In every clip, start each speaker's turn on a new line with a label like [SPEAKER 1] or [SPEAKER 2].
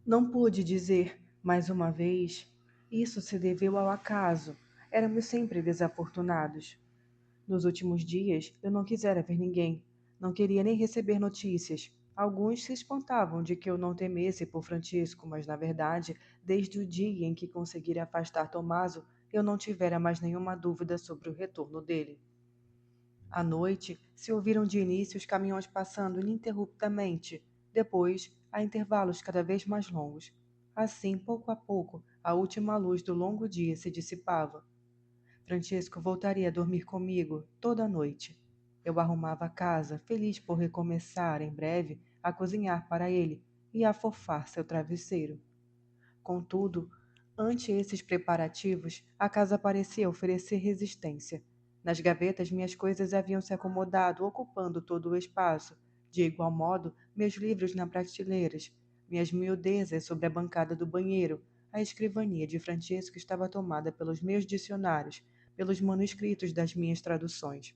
[SPEAKER 1] Não pude dizer, mais uma vez, isso se deveu ao acaso. Éramos sempre desafortunados. Nos últimos dias, eu não quisera ver ninguém. Não queria nem receber notícias. Alguns se espantavam de que eu não temesse por Francisco, mas na verdade, desde o dia em que conseguira afastar Tomaso, eu não tivera mais nenhuma dúvida sobre o retorno dele. À noite, se ouviram de início os caminhões passando ininterruptamente, depois, a intervalos cada vez mais longos. Assim, pouco a pouco, a última luz do longo dia se dissipava. Francisco voltaria a dormir comigo toda a noite. Eu arrumava a casa, feliz por recomeçar, em breve, a cozinhar para ele e a afofar seu travesseiro. Contudo, ante esses preparativos, a casa parecia oferecer resistência. Nas gavetas, minhas coisas haviam se acomodado, ocupando todo o espaço. De igual modo, meus livros nas prateleiras, minhas miudezas sobre a bancada do banheiro. A escrivania de Francisco estava tomada pelos meus dicionários, pelos manuscritos das minhas traduções.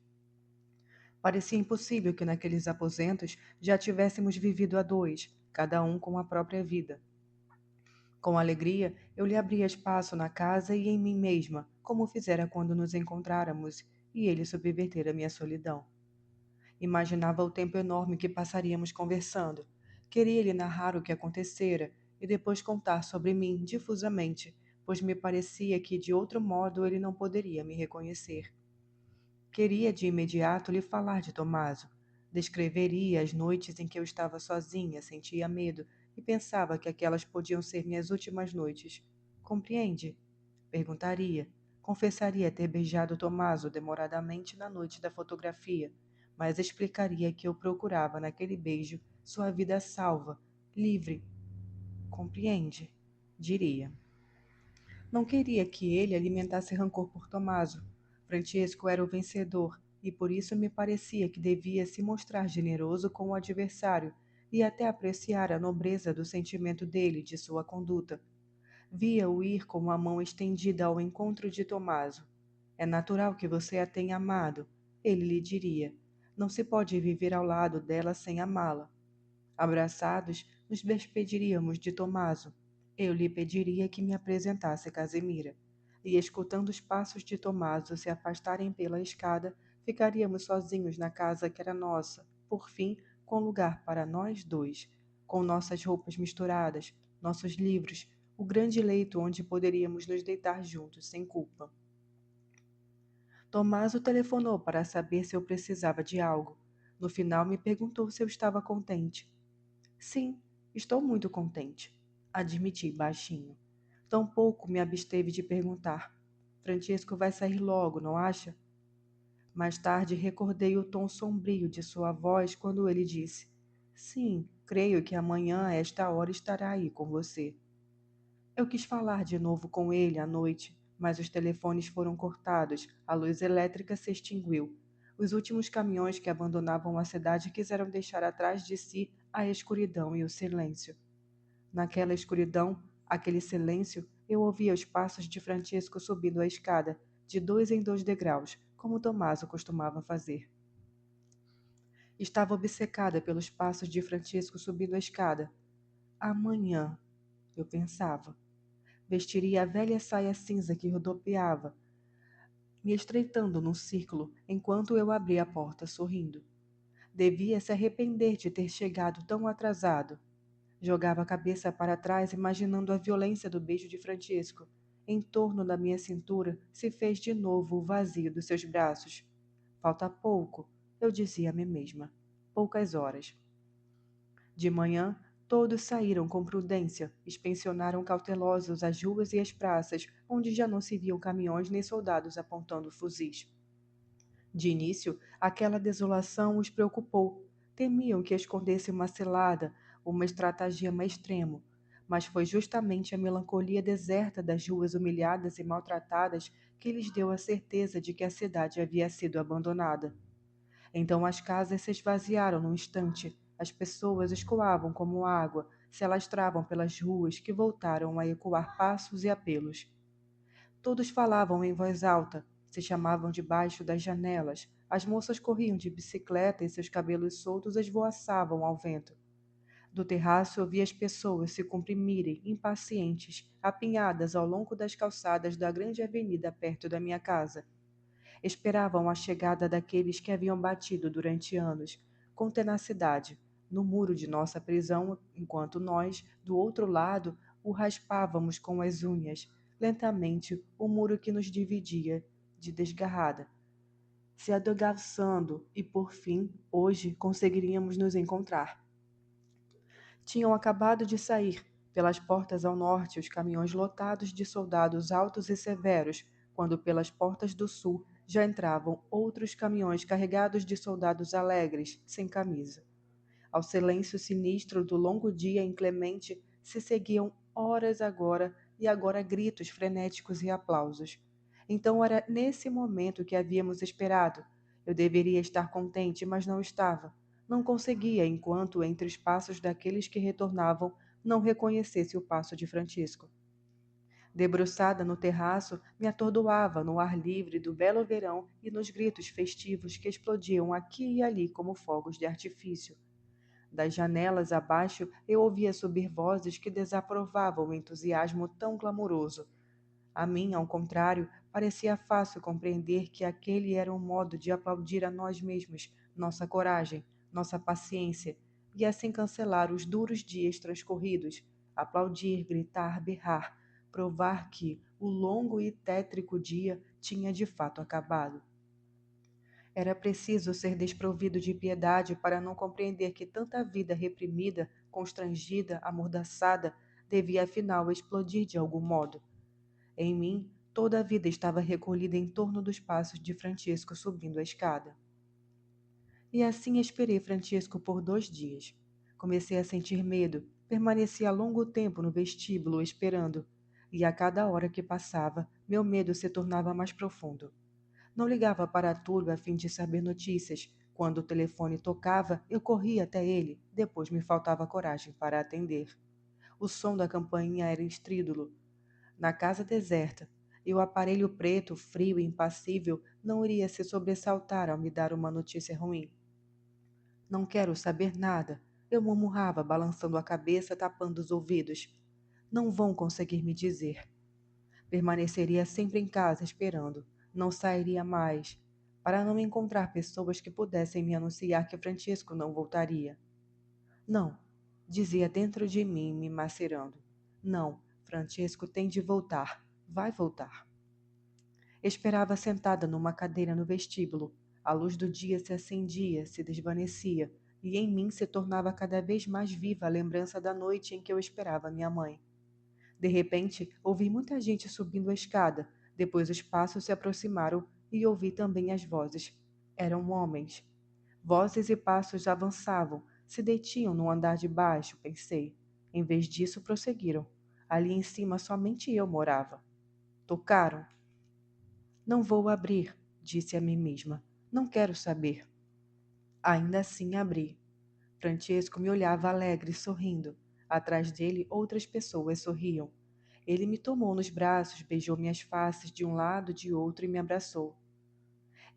[SPEAKER 1] Parecia impossível que naqueles aposentos já tivéssemos vivido a dois, cada um com a própria vida. Com alegria, eu lhe abria espaço na casa e em mim mesma, como fizera quando nos encontráramos, e ele subvertera minha solidão. Imaginava o tempo enorme que passaríamos conversando. Queria lhe narrar o que acontecera e depois contar sobre mim difusamente, pois me parecia que de outro modo ele não poderia me reconhecer. Queria de imediato lhe falar de Tomaso. Descreveria as noites em que eu estava sozinha, sentia medo e pensava que aquelas podiam ser minhas últimas noites. Compreende? Perguntaria. Confessaria ter beijado Tomaso demoradamente na noite da fotografia, mas explicaria que eu procurava naquele beijo sua vida salva, livre. Compreende? Diria. Não queria que ele alimentasse rancor por Tomaso. Francesco era o vencedor, e por isso me parecia que devia se mostrar generoso com o adversário e até apreciar a nobreza do sentimento dele, de sua conduta. Via-o ir com a mão estendida ao encontro de Tomaso. É natural que você a tenha amado, ele lhe diria. Não se pode viver ao lado dela sem amá-la. Abraçados, nos despediríamos de Tomaso. Eu lhe pediria que me apresentasse Casimira. E escutando os passos de Tomaso se afastarem pela escada, ficaríamos sozinhos na casa que era nossa, por fim, com lugar para nós dois, com nossas roupas misturadas, nossos livros, o grande leito onde poderíamos nos deitar juntos sem culpa. Tomaso telefonou para saber se eu precisava de algo. No final me perguntou se eu estava contente. Sim, estou muito contente, admiti baixinho. Tampouco me absteve de perguntar. Francisco vai sair logo, não acha? Mais tarde recordei o tom sombrio de sua voz quando ele disse: Sim, creio que amanhã a esta hora estará aí com você. Eu quis falar de novo com ele à noite, mas os telefones foram cortados, a luz elétrica se extinguiu. Os últimos caminhões que abandonavam a cidade quiseram deixar atrás de si a escuridão e o silêncio. Naquela escuridão, aquele silêncio, eu ouvia os passos de Francisco subindo a escada, de 2 em 2 degraus, como Tomaso costumava fazer. Estava obcecada pelos passos de Francisco subindo a escada. Amanhã, eu pensava, vestiria a velha saia cinza que rodopiava, me estreitando num círculo, enquanto eu abria a porta sorrindo. Devia se arrepender de ter chegado tão atrasado. Jogava a cabeça para trás, imaginando a violência do beijo de Francisco. Em torno da minha cintura se fez de novo o vazio dos seus braços. Falta pouco, eu dizia a mim mesma. Poucas horas. De manhã, todos saíram com prudência, inspecionaram cautelosos as ruas e as praças, onde já não se viam caminhões nem soldados apontando fuzis. De início, aquela desolação os preocupou. Temiam que escondesse uma cilada, uma estratagema extremo. Mas foi justamente a melancolia deserta das ruas humilhadas e maltratadas que lhes deu a certeza de que a cidade havia sido abandonada. Então as casas se esvaziaram num instante, as pessoas escoavam como água, se alastravam pelas ruas que voltaram a ecoar passos e apelos. Todos falavam em voz alta, se chamavam debaixo das janelas, as moças corriam de bicicleta e seus cabelos soltos esvoaçavam ao vento. Do terraço eu vi as pessoas se comprimirem, impacientes, apinhadas ao longo das calçadas da grande avenida perto da minha casa. Esperavam a chegada daqueles que haviam batido durante anos, com tenacidade, no muro de nossa prisão, enquanto nós, do outro lado, o raspávamos com as unhas, lentamente, o muro que nos dividia, de desgarrada, se adelgaçando e, por fim, hoje conseguiríamos nos encontrar. Tinham acabado de sair, pelas portas ao norte, os caminhões lotados de soldados altos e severos, quando pelas portas do sul já entravam outros caminhões carregados de soldados alegres, sem camisa. Ao silêncio sinistro do longo dia inclemente se seguiam horas agora e agora gritos frenéticos e aplausos. Então era nesse momento que havíamos esperado. Eu deveria estar contente, mas não estava. Não conseguia, enquanto entre os passos daqueles que retornavam, não reconhecesse o passo de Francisco. Debruçada no terraço, me atordoava no ar livre do belo verão e nos gritos festivos que explodiam aqui e ali como fogos de artifício. Das janelas abaixo eu ouvia subir vozes que desaprovavam o entusiasmo tão clamoroso. A mim, ao contrário, parecia fácil compreender que aquele era um modo de aplaudir a nós mesmos, nossa coragem, nossa paciência, e assim cancelar os duros dias transcorridos, aplaudir, gritar, berrar, provar que o longo e tétrico dia tinha de fato acabado. Era preciso ser desprovido de piedade para não compreender que tanta vida reprimida, constrangida, amordaçada, devia afinal explodir de algum modo. Em mim, toda a vida estava recolhida em torno dos passos de Francisco subindo a escada. E assim esperei Francisco por 2 dias. Comecei a sentir medo, permaneci há longo tempo no vestíbulo esperando, e a cada hora que passava, meu medo se tornava mais profundo. Não ligava para a turba a fim de saber notícias. Quando o telefone tocava, eu corria até ele, depois me faltava coragem para atender. O som da campainha era estrídulo. Na casa deserta, e o aparelho preto, frio e impassível, não iria se sobressaltar ao me dar uma notícia ruim. Não quero saber nada, eu murmurava, balançando a cabeça, tapando os ouvidos. Não vão conseguir me dizer. Permaneceria sempre em casa esperando. Não sairia mais, para não encontrar pessoas que pudessem me anunciar que Francisco não voltaria. Não, dizia dentro de mim, me macerando. Não, Francisco tem de voltar. Vai voltar. Esperava sentada numa cadeira no vestíbulo. A luz do dia se acendia, se desvanecia, e em mim se tornava cada vez mais viva a lembrança da noite em que eu esperava minha mãe. De repente, ouvi muita gente subindo a escada. Depois os passos se aproximaram e ouvi também as vozes. Eram homens. Vozes e passos avançavam, se detinham no andar de baixo, pensei. Em vez disso, prosseguiram. Ali em cima somente eu morava. Tocaram. Não vou abrir, disse a mim mesma. Não quero saber. Ainda assim abri. Francesco me olhava alegre, sorrindo. Atrás dele, outras pessoas sorriam. Ele me tomou nos braços, beijou minhas faces de um lado, de outro e me abraçou.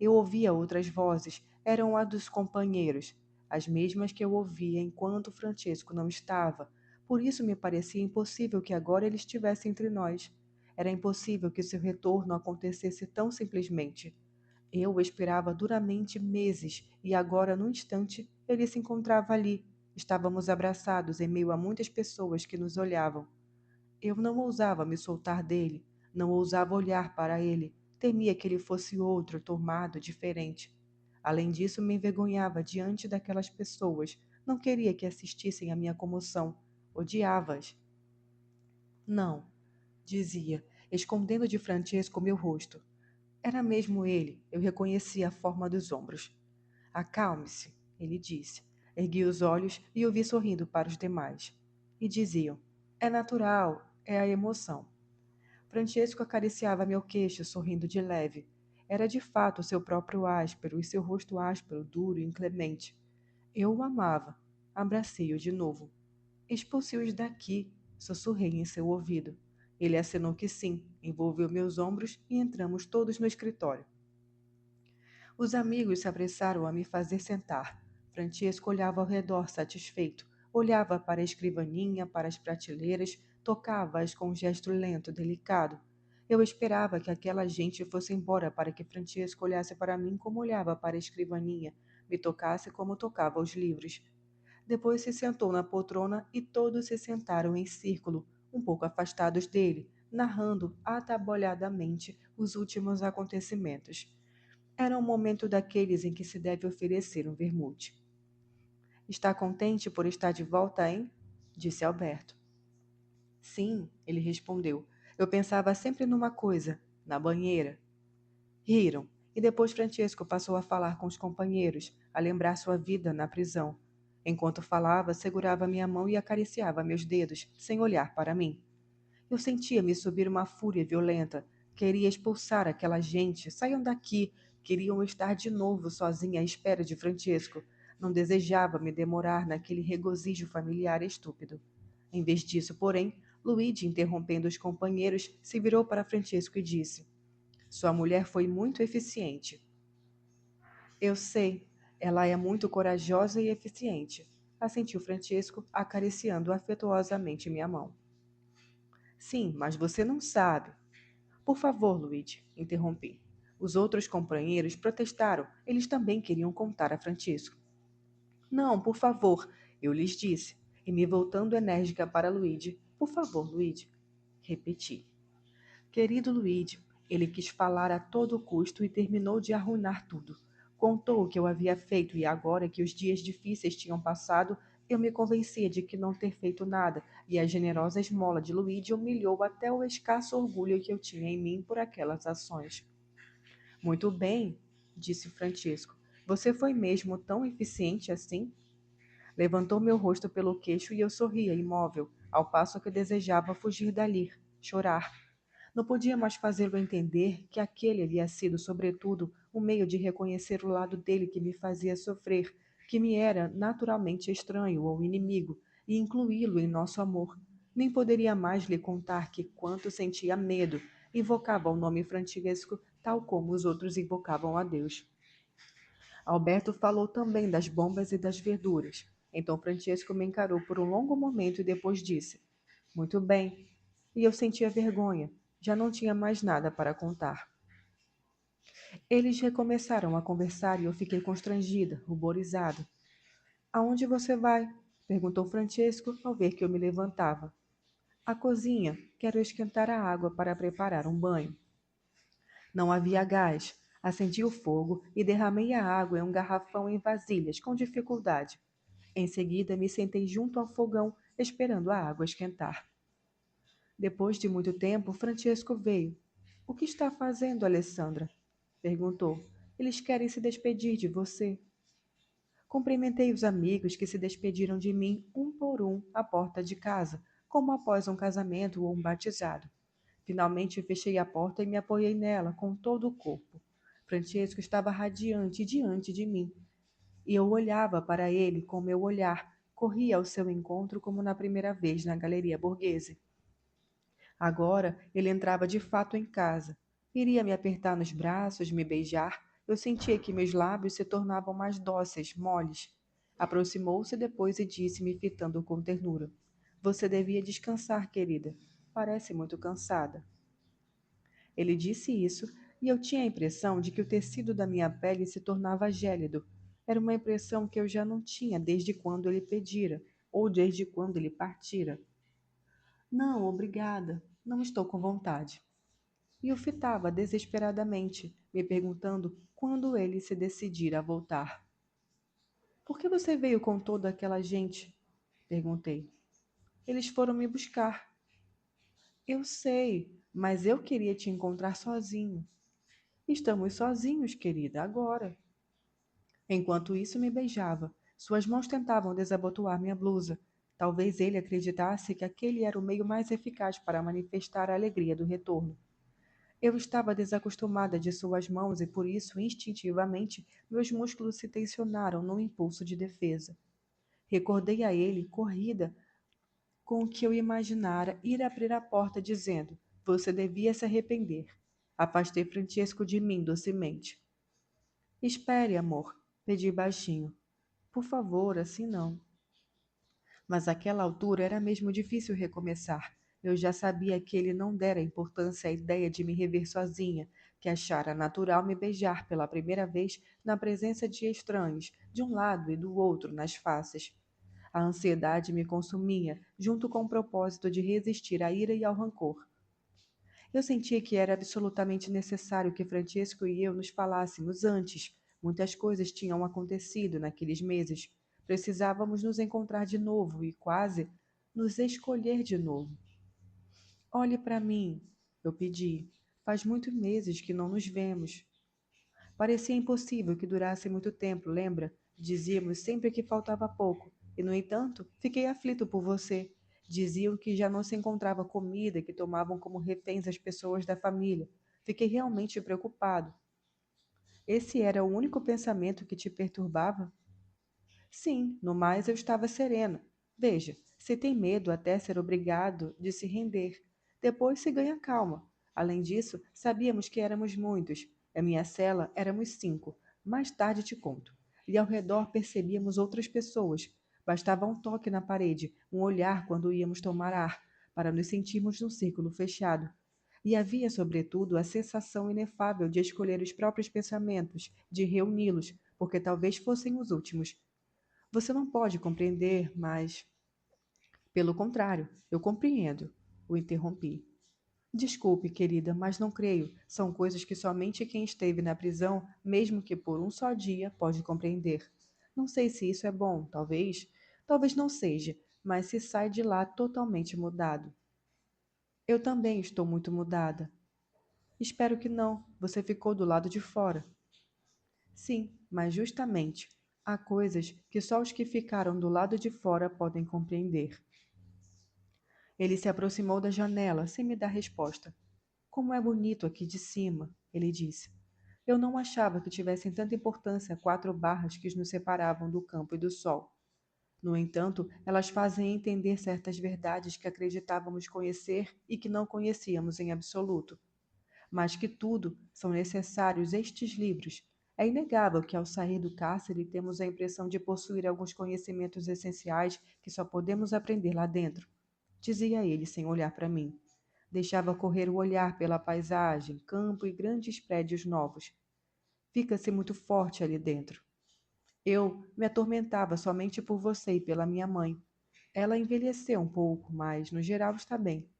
[SPEAKER 1] Eu ouvia outras vozes, eram as dos companheiros, as mesmas que eu ouvia enquanto Francesco não estava. Por isso me parecia impossível que agora ele estivesse entre nós. Era impossível que seu retorno acontecesse tão simplesmente. Eu o esperava duramente meses e agora, num instante, ele se encontrava ali. Estávamos abraçados em meio a muitas pessoas que nos olhavam. Eu não ousava me soltar dele, não ousava olhar para ele, temia que ele fosse outro, tomado, diferente. Além disso, me envergonhava diante daquelas pessoas, não queria que assistissem à minha comoção, odiava-as. Não, dizia, escondendo de Francesco meu rosto. Era mesmo ele, eu reconhecia a forma dos ombros. Acalme-se, ele disse. Ergui os olhos e o vi sorrindo para os demais. E diziam, é natural, é a emoção. Francesco acariciava meu queixo, sorrindo de leve. Era de fato o seu próprio áspero, e seu rosto áspero, duro e inclemente. Eu o amava. Abracei-o de novo. Expulse-os daqui, sussurrei em seu ouvido. Ele acenou que sim, envolveu meus ombros e entramos todos no escritório. Os amigos se apressaram a me fazer sentar. Francesco olhava ao redor satisfeito. Olhava para a escrivaninha, para as prateleiras, tocava-as com um gesto lento, delicado. Eu esperava que aquela gente fosse embora para que Francesco olhasse para mim como olhava para a escrivaninha, me tocasse como tocava os livros. Depois se sentou na poltrona e todos se sentaram em círculo, um pouco afastados dele, narrando atabalhadamente os últimos acontecimentos. Era um momento daqueles em que se deve oferecer um vermute. Está contente por estar de volta, hein? Disse Alberto. Sim, ele respondeu. Eu pensava sempre numa coisa, na banheira. Riram, e depois Francesco passou a falar com os companheiros, a lembrar sua vida na prisão. Enquanto falava, segurava minha mão e acariciava meus dedos, sem olhar para mim. Eu sentia-me subir uma fúria violenta. Queria expulsar aquela gente. Saiam daqui. Queriam estar de novo sozinha à espera de Francesco. Não desejava me demorar naquele regozijo familiar estúpido. Em vez disso, porém, Luigi, interrompendo os companheiros, se virou para Francesco e disse: Sua mulher foi muito eficiente. Eu sei. Ela é muito corajosa e eficiente, assentiu Francesco, acariciando afetuosamente minha mão. Sim, mas você não sabe. Por favor, Luigi, interrompi. Os outros companheiros protestaram. Eles também queriam contar a Francisco. Não, por favor, eu lhes disse, e me voltando enérgica para Luigi. Por favor, Luigi. Repeti. Querido Luigi, ele quis falar a todo custo e terminou de arruinar tudo. Contou o que eu havia feito e agora que os dias difíceis tinham passado, eu me convencia de que não ter feito nada, e a generosa esmola de Luigi humilhou até o escasso orgulho que eu tinha em mim por aquelas ações. Muito bem, disse Francisco. Você foi mesmo tão eficiente assim? Levantou meu rosto pelo queixo e eu sorria imóvel, ao passo que desejava fugir dali, chorar. Não podia mais fazê-lo entender que aquele havia sido, sobretudo, um meio de reconhecer o lado dele que me fazia sofrer, que me era naturalmente estranho ou inimigo, e incluí-lo em nosso amor. Nem poderia mais lhe contar que, quanto sentia medo, invocava o nome Francisco, tal como os outros invocavam a Deus. Alberto falou também das bombas e das verduras. Então Francesco me encarou por um longo momento e depois disse: Muito bem. E eu sentia vergonha. Já não tinha mais nada para contar. Eles recomeçaram a conversar e eu fiquei constrangida, ruborizada. Aonde você vai? Perguntou Francesco ao ver que eu me levantava. À cozinha. Quero esquentar a água para preparar um banho. Não havia gás. Acendi o fogo e derramei a água em um garrafão em vasilhas, com dificuldade. Em seguida, me sentei junto ao fogão, esperando a água esquentar. Depois de muito tempo, Francesco veio. O que está fazendo, Alessandra? Perguntou. Eles querem se despedir de você. Cumprimentei os amigos que se despediram de mim um por um à porta de casa, como após um casamento ou um batizado. Finalmente fechei a porta e me apoiei nela com todo o corpo. Francesco estava radiante diante de mim, e eu olhava para ele com meu olhar, corria ao seu encontro como na primeira vez na Galeria Borghese. Agora ele entrava de fato em casa. Iria me apertar nos braços, me beijar. Eu sentia que meus lábios se tornavam mais dóceis, moles. Aproximou-se depois e disse-me, fitando com ternura: Você devia descansar, querida. Parece muito cansada. Ele disse isso e eu tinha a impressão de que o tecido da minha pele se tornava gélido. Era uma impressão que eu já não tinha desde quando ele pedira, ou desde quando ele partira. Não, obrigada. Não estou com vontade. E eu fitava desesperadamente, me perguntando quando ele se decidira a voltar. Por que você veio com toda aquela gente? Perguntei. Eles foram me buscar. Eu sei, mas eu queria te encontrar sozinho. Estamos sozinhos, querida, agora. Enquanto isso, me beijava. Suas mãos tentavam desabotoar minha blusa. Talvez ele acreditasse que aquele era o meio mais eficaz para manifestar a alegria do retorno. Eu estava desacostumada de suas mãos e por isso, instintivamente, meus músculos se tensionaram num impulso de defesa. Recordei a ele, corrida, com o que eu imaginara ir abrir a porta dizendo: Você devia se arrepender. Afastei Francesco de mim docemente. Espere, amor, pedi baixinho. Por favor, assim não. Mas àquela altura era mesmo difícil recomeçar. Eu já sabia que ele não dera importância à ideia de me rever sozinha, que achara natural me beijar pela primeira vez na presença de estranhos, de um lado e do outro nas faces. A ansiedade me consumia, junto com o propósito de resistir à ira e ao rancor. Eu sentia que era absolutamente necessário que Francesco e eu nos falássemos antes. Muitas coisas tinham acontecido naqueles meses. Precisávamos nos encontrar de novo e quase nos escolher de novo. Olhe para mim, eu pedi. Faz muitos meses que não nos vemos. Parecia impossível que durasse muito tempo, lembra? Dizíamos sempre que faltava pouco. E, no entanto, fiquei aflito por você. Diziam que já não se encontrava comida, que tomavam como reféns as pessoas da família. Fiquei realmente preocupado. Esse era o único pensamento que te perturbava? Sim, no mais eu estava sereno. Veja, se tem medo até ser obrigado de se render. Depois se ganha calma. Além disso, sabíamos que éramos muitos. A minha cela éramos 5. Mais tarde te conto. E ao redor percebíamos outras pessoas. Bastava um toque na parede, um olhar quando íamos tomar ar, para nos sentirmos num círculo fechado. E havia, sobretudo, a sensação inefável de escolher os próprios pensamentos, de reuni-los, porque talvez fossem os últimos. Você não pode compreender, mas. Pelo contrário, eu compreendo, o interrompi. Desculpe, querida, mas não creio. São coisas que somente quem esteve na prisão, mesmo que por um só dia, pode compreender. Não sei se isso é bom, talvez. Talvez não seja, mas se sai de lá totalmente mudado. Eu também estou muito mudada. Espero que não. Você ficou do lado de fora. Sim, mas justamente há coisas que só os que ficaram do lado de fora podem compreender. Ele se aproximou da janela, sem me dar resposta. Como é bonito aqui de cima, ele disse. Eu não achava que tivessem tanta importância 4 barras que nos separavam do campo e do sol. No entanto, elas fazem entender certas verdades que acreditávamos conhecer e que não conhecíamos em absoluto. Mais que tudo, são necessários estes livros. É inegável que ao sair do cárcere temos a impressão de possuir alguns conhecimentos essenciais que só podemos aprender lá dentro, dizia ele sem olhar para mim. Deixava correr o olhar pela paisagem, campo e grandes prédios novos. Fica-se muito forte ali dentro. Eu me atormentava somente por você e pela minha mãe. Ela envelheceu um pouco, mas no geral está bem.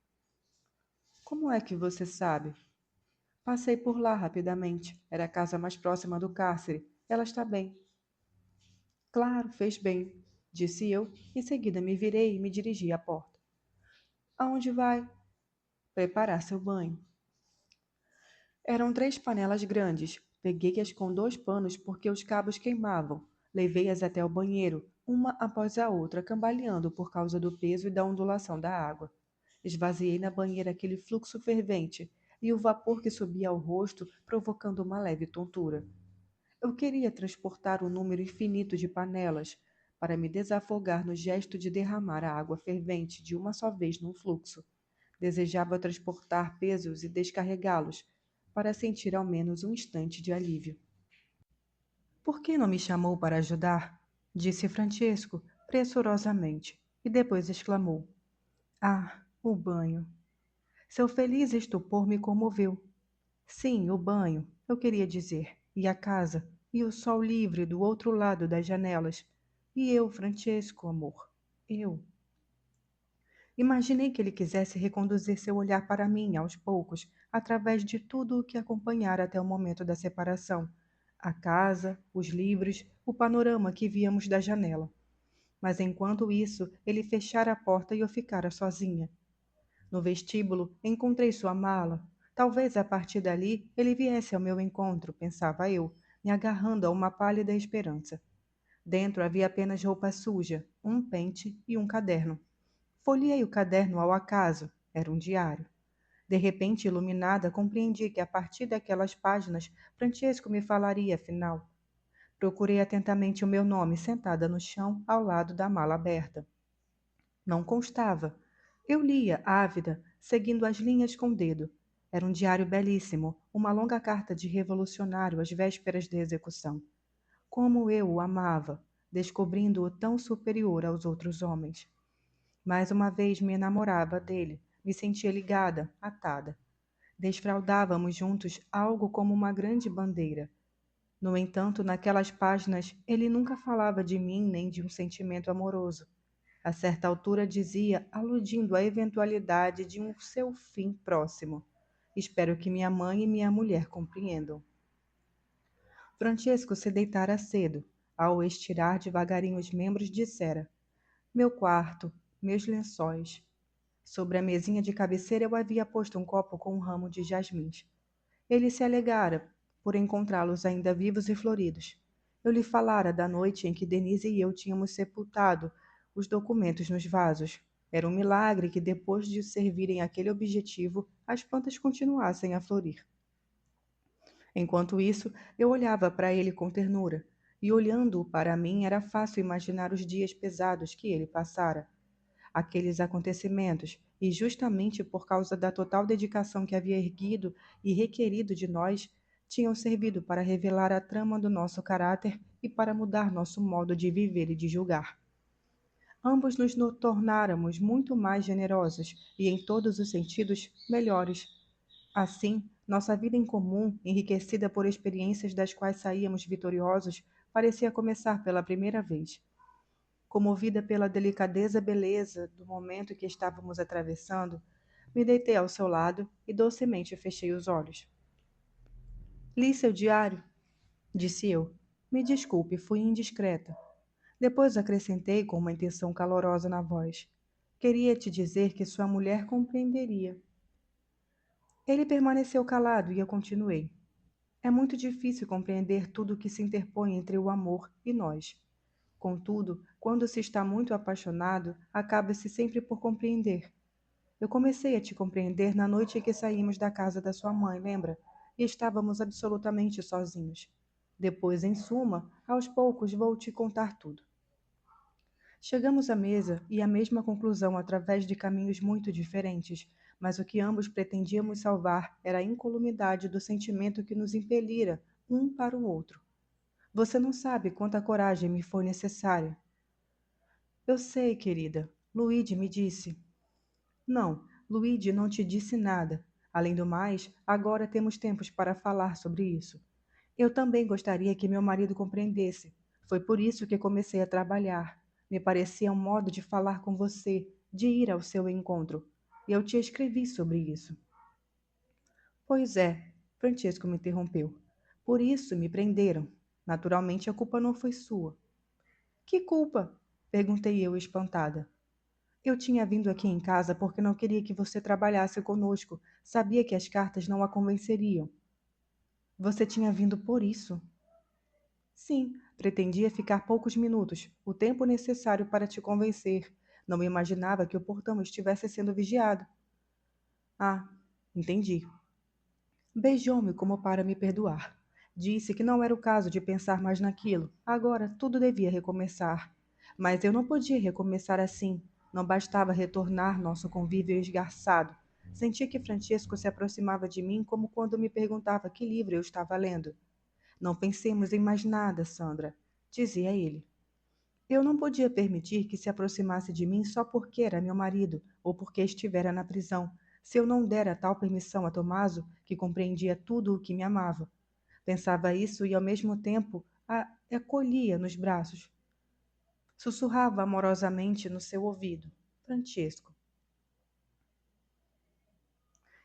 [SPEAKER 1] Como é que você sabe? Passei por lá rapidamente. Era a casa mais próxima do cárcere. Ela está bem. Claro, fez bem, disse eu. Em seguida me virei e me dirigi à porta. Aonde vai? Preparar seu banho. Eram 3 panelas grandes. Peguei-as com 2 panos porque os cabos queimavam. Levei-as até o banheiro, uma após a outra, cambaleando por causa do peso e da ondulação da água. Esvaziei na banheira aquele fluxo fervente e o vapor que subia ao rosto, provocando uma leve tontura. Eu queria transportar um número infinito de panelas para me desafogar no gesto de derramar a água fervente de uma só vez num fluxo. Desejava transportar pesos e descarregá-los, para sentir ao menos um instante de alívio. Por que não me chamou para ajudar? Disse Francesco, pressurosamente, e depois exclamou: Ah, o banho. Seu feliz estupor me comoveu. Sim, o banho, eu queria dizer, e a casa, e o sol livre do outro lado das janelas. E eu, Francesco, amor, eu. Imaginei que ele quisesse reconduzir seu olhar para mim, aos poucos, através de tudo o que acompanhara até o momento da separação. A casa, os livros, o panorama que víamos da janela. Mas enquanto isso, ele fechara a porta e eu ficara sozinha. No vestíbulo, encontrei sua mala. Talvez a partir dali ele viesse ao meu encontro, pensava eu, me agarrando a uma pálida esperança. Dentro havia apenas roupa suja, um pente e um caderno. Folheei o caderno ao acaso. Era um diário. De repente, iluminada, compreendi que a partir daquelas páginas, Francesco me falaria, afinal. Procurei atentamente o meu nome sentada no chão, ao lado da mala aberta. Não constava. Eu lia, ávida, seguindo as linhas com o dedo. Era um diário belíssimo, uma longa carta de revolucionário às vésperas da execução. Como eu o amava, descobrindo-o tão superior aos outros homens. Mais uma vez me enamorava dele, me sentia ligada, atada. Desfraldávamos juntos algo como uma grande bandeira. No entanto, naquelas páginas, ele nunca falava de mim nem de um sentimento amoroso. A certa altura dizia, aludindo à eventualidade de um seu fim próximo. Espero que minha mãe e minha mulher compreendam. Francesco se deitara cedo. Ao estirar devagarinho os membros, dissera: Meu quarto, meus lençóis. Sobre a mesinha de cabeceira eu havia posto um copo com um ramo de jasmins. Ele se alegara por encontrá-los ainda vivos e floridos. Eu lhe falara da noite em que Denise e eu tínhamos sepultado os documentos nos vasos. Era um milagre que, depois de servirem aquele objetivo, as plantas continuassem a florir. Enquanto isso, eu olhava para ele com ternura, e olhando-o para mim era fácil imaginar os dias pesados que ele passara. Aqueles acontecimentos, e justamente por causa da total dedicação que havia erguido e requerido de nós, tinham servido para revelar a trama do nosso caráter e para mudar nosso modo de viver e de julgar. Ambos nos tornáramos muito mais generosos e, em todos os sentidos, melhores. Assim, nossa vida em comum, enriquecida por experiências das quais saíamos vitoriosos, parecia começar pela primeira vez. Comovida pela delicadeza e beleza do momento que estávamos atravessando, me deitei ao seu lado e docemente fechei os olhos. Li seu diário, disse eu. Me desculpe, fui indiscreta. Depois acrescentei com uma intenção calorosa na voz. Queria te dizer que sua mulher compreenderia. Ele permaneceu calado e eu continuei. É muito difícil compreender tudo o que se interpõe entre o amor e nós. Contudo, quando se está muito apaixonado, acaba-se sempre por compreender. Eu comecei a te compreender na noite em que saímos da casa da sua mãe, lembra? E estávamos absolutamente sozinhos. Depois, em suma, aos poucos vou te contar tudo. Chegamos à mesa e à mesma conclusão através de caminhos muito diferentes, mas o que ambos pretendíamos salvar era a incolumidade do sentimento que nos impelira um para o outro. Você não sabe quanta coragem me foi necessária. Eu sei, querida. Luigi me disse. Não, Luigi não te disse nada. Além do mais, agora temos tempos para falar sobre isso. Eu também gostaria que meu marido compreendesse. Foi por isso que comecei a trabalhar. Me parecia um modo de falar com você, de ir ao seu encontro. E eu te escrevi sobre isso. Pois é, Francesco me interrompeu. Por isso me prenderam. Naturalmente a culpa não foi sua. Que culpa? Perguntei eu, espantada. Eu tinha vindo aqui em casa porque não queria que você trabalhasse conosco. Sabia que as cartas não a convenceriam. Você tinha vindo por isso? Sim, pretendia ficar poucos minutos, o tempo necessário para te convencer. Não imaginava que o portão estivesse sendo vigiado. Ah, entendi. Beijou-me como para me perdoar. Disse que não era o caso de pensar mais naquilo. Agora tudo devia recomeçar. Mas eu não podia recomeçar assim. Não bastava retornar nosso convívio esgarçado. Sentia que Francesco se aproximava de mim como quando me perguntava que livro eu estava lendo. Não pensemos em mais nada, Sandra, dizia ele. Eu não podia permitir que se aproximasse de mim só porque era meu marido ou porque estivera na prisão. Se eu não dera tal permissão a Tomaso, que compreendia tudo o que me amava. Pensava isso e, ao mesmo tempo, a acolhia nos braços. Sussurrava amorosamente no seu ouvido. Francesco.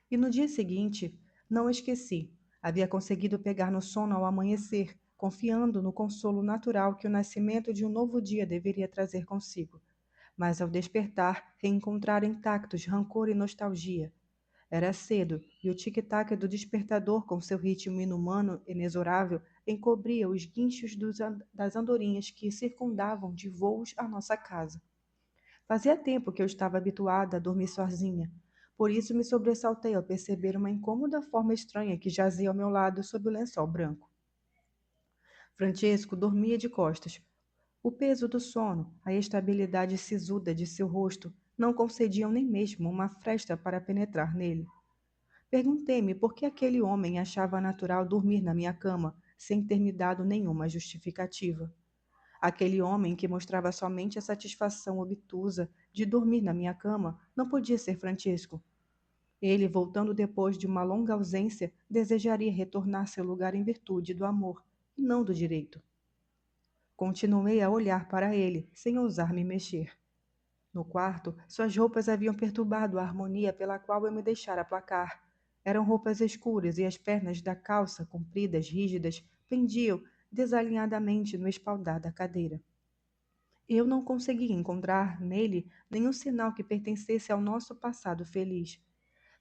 [SPEAKER 1] E no dia seguinte, não esqueci. Havia conseguido pegar no sono ao amanhecer, confiando no consolo natural que o nascimento de um novo dia deveria trazer consigo. Mas ao despertar, reencontrara intactos rancor e nostalgia. Era cedo, e o tic-tac do despertador, com seu ritmo inumano, inexorável, encobria os guinchos das andorinhas que circundavam de voos a nossa casa. Fazia tempo que eu estava habituada a dormir sozinha. Por isso me sobressaltei ao perceber uma incômoda forma estranha que jazia ao meu lado sob o lençol branco. Francesco dormia de costas. O peso do sono, a estabilidade sisuda de seu rosto, não concediam nem mesmo uma fresta para penetrar nele. Perguntei-me por que aquele homem achava natural dormir na minha cama, sem ter me dado nenhuma justificativa. Aquele homem que mostrava somente a satisfação obtusa de dormir na minha cama, não podia ser Francesco. Ele, voltando depois de uma longa ausência, desejaria retornar seu lugar em virtude do amor, e não do direito. Continuei a olhar para ele, sem ousar me mexer. No quarto, suas roupas haviam perturbado a harmonia pela qual eu me deixara aplacar. Eram roupas escuras e as pernas da calça, compridas, rígidas, pendiam desalinhadamente no espaldar da cadeira. Eu não conseguia encontrar nele nenhum sinal que pertencesse ao nosso passado feliz.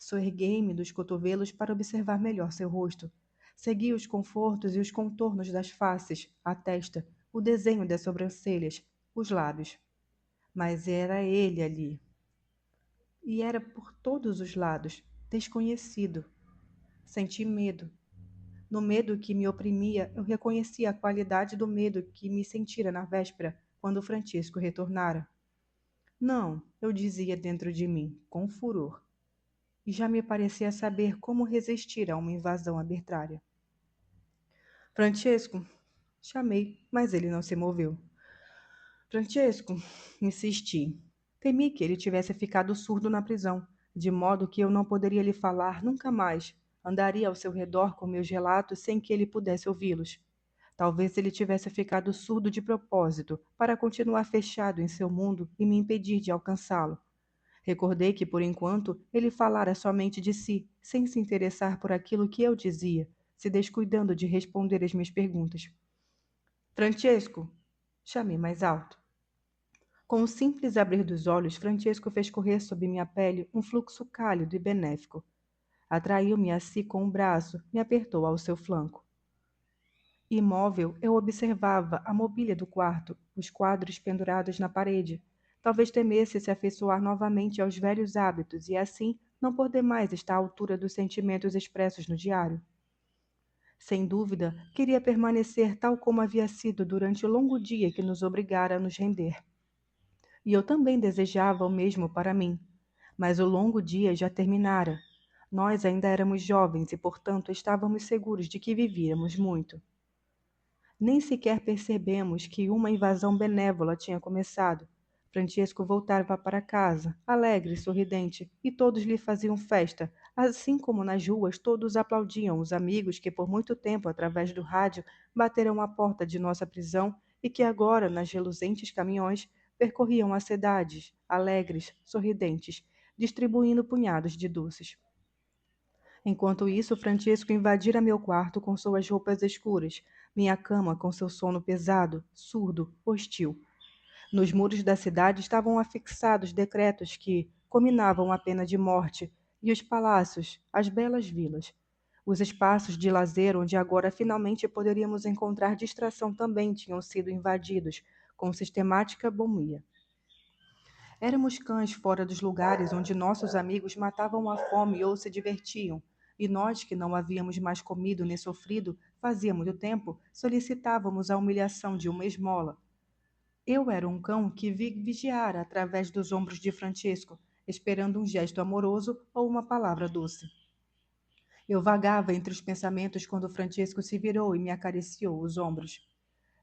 [SPEAKER 1] Soerguei-me dos cotovelos para observar melhor seu rosto. Segui os confortos e os contornos das faces, a testa, o desenho das sobrancelhas, os lábios. Mas era ele ali. E era por todos os lados, desconhecido. Senti medo. No medo que me oprimia, eu reconhecia a qualidade do medo que me sentira na véspera, quando Francisco retornara. Não, eu dizia dentro de mim, com furor. E já me parecia saber como resistir a uma invasão arbitrária. Francesco, chamei, mas ele não se moveu. Francesco, insisti. Temi que ele tivesse ficado surdo na prisão, de modo que eu não poderia lhe falar nunca mais. Andaria ao seu redor com meus relatos sem que ele pudesse ouvi-los. Talvez ele tivesse ficado surdo de propósito, para continuar fechado em seu mundo e me impedir de alcançá-lo. Recordei que, por enquanto, ele falara somente de si, sem se interessar por aquilo que eu dizia, se descuidando de responder às minhas perguntas. Francesco! Chamei mais alto. Com um simples abrir dos olhos, Francesco fez correr sob minha pele um fluxo cálido e benéfico. Atraiu-me a si com um braço, me apertou ao seu flanco. Imóvel, eu observava a mobília do quarto, os quadros pendurados na parede. Talvez temesse se afeiçoar novamente aos velhos hábitos e, assim, não poder mais estar à altura dos sentimentos expressos no diário. Sem dúvida, queria permanecer tal como havia sido durante o longo dia que nos obrigara a nos render. E eu também desejava o mesmo para mim. Mas o longo dia já terminara. Nós ainda éramos jovens e, portanto, estávamos seguros de que vivíamos muito. Nem sequer percebemos que uma invasão benévola tinha começado. Francesco voltava para casa, alegre e sorridente, e todos lhe faziam festa, assim como nas ruas todos aplaudiam os amigos que por muito tempo, através do rádio, bateram à porta de nossa prisão e que agora, nas reluzentes caminhões, percorriam as cidades, alegres, sorridentes, distribuindo punhados de doces. Enquanto isso, Francisco invadira meu quarto com suas roupas escuras, minha cama com seu sono pesado, surdo, hostil. Nos muros da cidade estavam afixados decretos que cominavam a pena de morte, e os palácios, as belas vilas. Os espaços de lazer onde agora finalmente poderíamos encontrar distração também tinham sido invadidos, com sistemática bomia. Éramos cães fora dos lugares onde nossos amigos matavam a fome ou se divertiam, e nós, que não havíamos mais comido nem sofrido, fazia muito tempo, solicitávamos a humilhação de uma esmola. Eu era um cão que vigiara através dos ombros de Francisco, esperando um gesto amoroso ou uma palavra doce. Eu vagava entre os pensamentos quando Francisco se virou e me acariciou os ombros.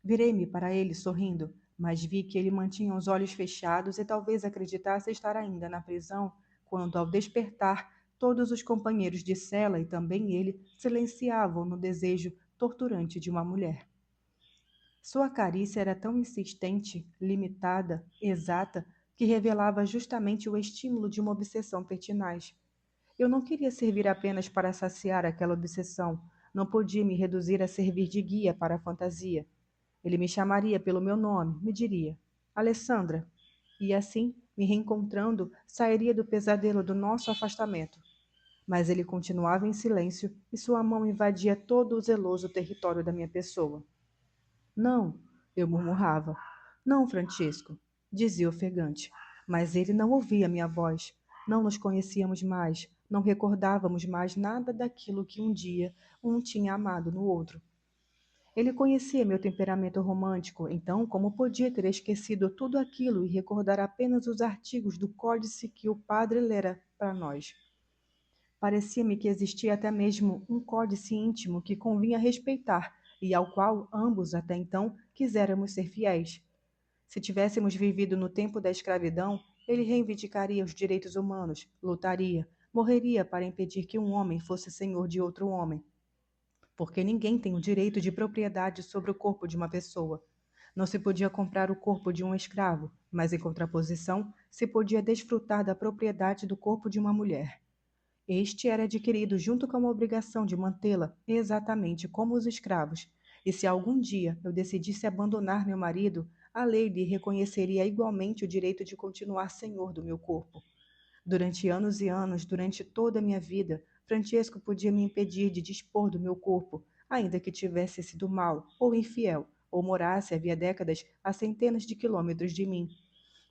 [SPEAKER 1] Virei-me para ele sorrindo, mas vi que ele mantinha os olhos fechados e talvez acreditasse estar ainda na prisão, quando, ao despertar, todos os companheiros de cela e também ele silenciavam no desejo torturante de uma mulher. Sua carícia era tão insistente, limitada, exata, que revelava justamente o estímulo de uma obsessão pertinaz. Eu não queria servir apenas para saciar aquela obsessão, não podia me reduzir a servir de guia para a fantasia. Ele me chamaria pelo meu nome, me diria, Alessandra, e assim, me reencontrando, sairia do pesadelo do nosso afastamento. Mas ele continuava em silêncio e sua mão invadia todo o zeloso território da minha pessoa. Não, eu murmurava. Não, Francisco, dizia ofegante. Mas ele não ouvia minha voz. Não nos conhecíamos mais, não recordávamos mais nada daquilo que um dia um tinha amado no outro. Ele conhecia meu temperamento romântico, então como podia ter esquecido tudo aquilo e recordar apenas os artigos do códice que o padre lera para nós? Parecia-me que existia até mesmo um códice íntimo que convinha respeitar e ao qual ambos, até então, quiséramos ser fiéis. Se tivéssemos vivido no tempo da escravidão, Ele reivindicaria os direitos humanos, lutaria, morreria para impedir que um homem fosse senhor de outro homem. Porque ninguém tem o direito de propriedade sobre o corpo de uma pessoa. Não se podia comprar o corpo de um escravo, mas em contraposição, se podia desfrutar da propriedade do corpo de uma mulher. Este era adquirido junto com a obrigação de mantê-la exatamente como os escravos, e se algum dia eu decidisse abandonar meu marido, a lei lhe reconheceria igualmente o direito de continuar senhor do meu corpo. Durante anos e anos, durante toda a minha vida, Francesco podia me impedir de dispor do meu corpo, ainda que tivesse sido mau ou infiel, ou morasse havia décadas a centenas de quilômetros de mim,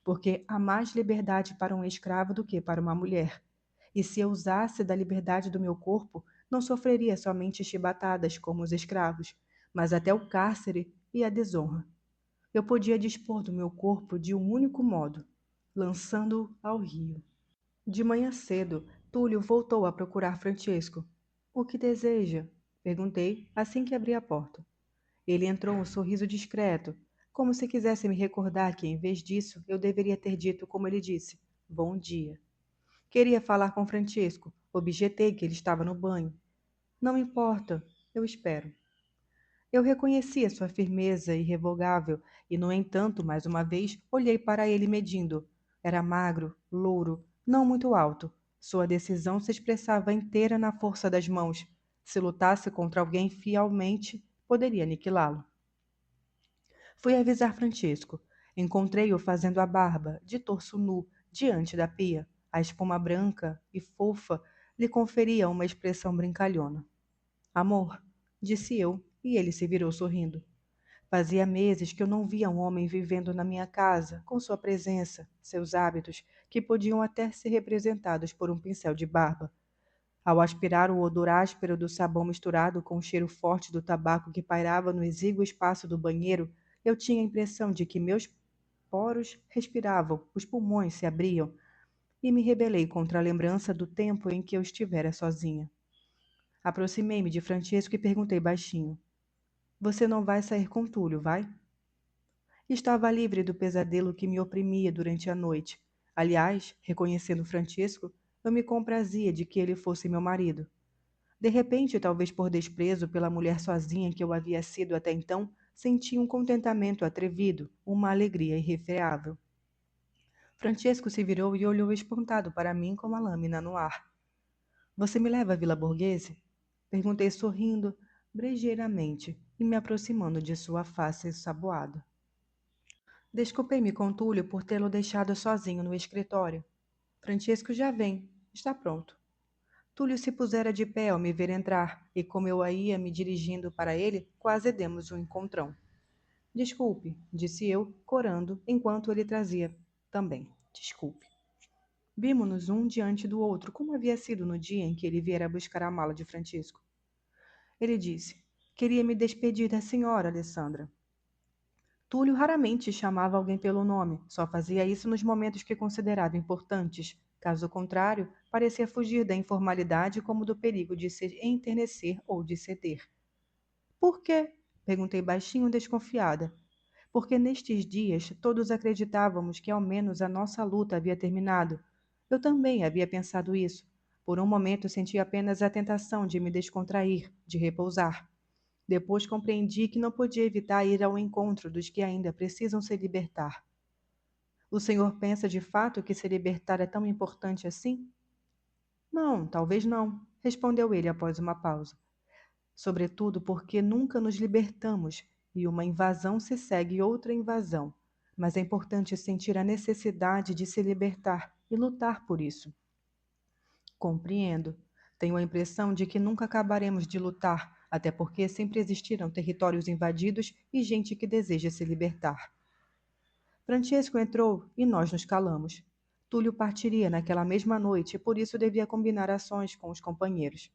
[SPEAKER 1] porque há mais liberdade para um escravo do que para uma mulher. E se eu usasse da liberdade do meu corpo, não sofreria somente chibatadas como os escravos, mas até o cárcere e a desonra. Eu podia dispor do meu corpo de um único modo, lançando-o ao rio. De manhã cedo, Túlio voltou a procurar Francesco. O que deseja? Perguntei assim que abri a porta. Ele entrou um sorriso discreto, como se quisesse me recordar que, em vez disso, eu deveria ter dito como ele disse: Bom dia. Queria falar com Francesco. Objetei que ele estava no banho. Não importa, eu espero. Eu reconhecia sua firmeza irrevogável e, no entanto, mais uma vez, olhei para ele medindo. Era magro, louro, não muito alto. Sua decisão se expressava inteira na força das mãos. Se lutasse contra alguém fielmente, poderia aniquilá-lo. Fui avisar Francisco. Encontrei-o fazendo a barba, de torso nu, diante da pia. A espuma branca e fofa lhe conferia uma expressão brincalhona. Amor, disse eu, e ele se virou sorrindo. Fazia meses que eu não via um homem vivendo na minha casa, com sua presença, seus hábitos, que podiam até ser representados por um pincel de barba. Ao aspirar o odor áspero do sabão misturado com o cheiro forte do tabaco que pairava no exíguo espaço do banheiro, eu tinha a impressão de que meus poros respiravam, os pulmões se abriam, e me rebelei contra a lembrança do tempo em que eu estivera sozinha. Aproximei-me de Francesco e perguntei baixinho: Você não vai sair com Túlio, vai? Estava livre do pesadelo que me oprimia durante a noite. Aliás, reconhecendo Francesco, eu me comprazia de que ele fosse meu marido. De repente, talvez por desprezo pela mulher sozinha que eu havia sido até então, senti um contentamento atrevido, uma alegria irrefreável. Francesco se virou e olhou espantado para mim com a lâmina no ar. Você me leva à Vila Borghese? Perguntei sorrindo, brejeiramente, e me aproximando de sua face saboada. Desculpei-me com Túlio por tê-lo deixado sozinho no escritório. Francesco já vem, está pronto. Túlio se pusera de pé ao me ver entrar, e como eu ia me dirigindo para ele, quase demos um encontrão. Desculpe, disse eu, corando, enquanto ele trazia. Também, desculpe. Vimo-nos um diante do outro, como havia sido no dia em que ele viera buscar a mala de Francisco. Ele disse: Queria me despedir da senhora, Alessandra. Túlio raramente chamava alguém pelo nome, só fazia isso nos momentos que considerava importantes. Caso contrário, parecia fugir da informalidade como do perigo de se enternecer ou de ceder. Por quê? Perguntei baixinho, desconfiada. Porque nestes dias todos acreditávamos que ao menos a nossa luta havia terminado. Eu também havia pensado isso. Por um momento senti apenas a tentação de me descontrair, de repousar. Depois compreendi que não podia evitar ir ao encontro dos que ainda precisam se libertar. O senhor pensa de fato que se libertar é tão importante assim? Não, talvez não, respondeu ele após uma pausa. Sobretudo porque nunca nos libertamos e uma invasão se segue outra invasão. Mas é importante sentir a necessidade de se libertar e lutar por isso. Compreendo. Tenho a impressão de que nunca acabaremos de lutar, até porque sempre existirão territórios invadidos e gente que deseja se libertar. Francesco entrou e nós nos calamos. Túlio partiria naquela mesma noite e por isso devia combinar ações com os companheiros.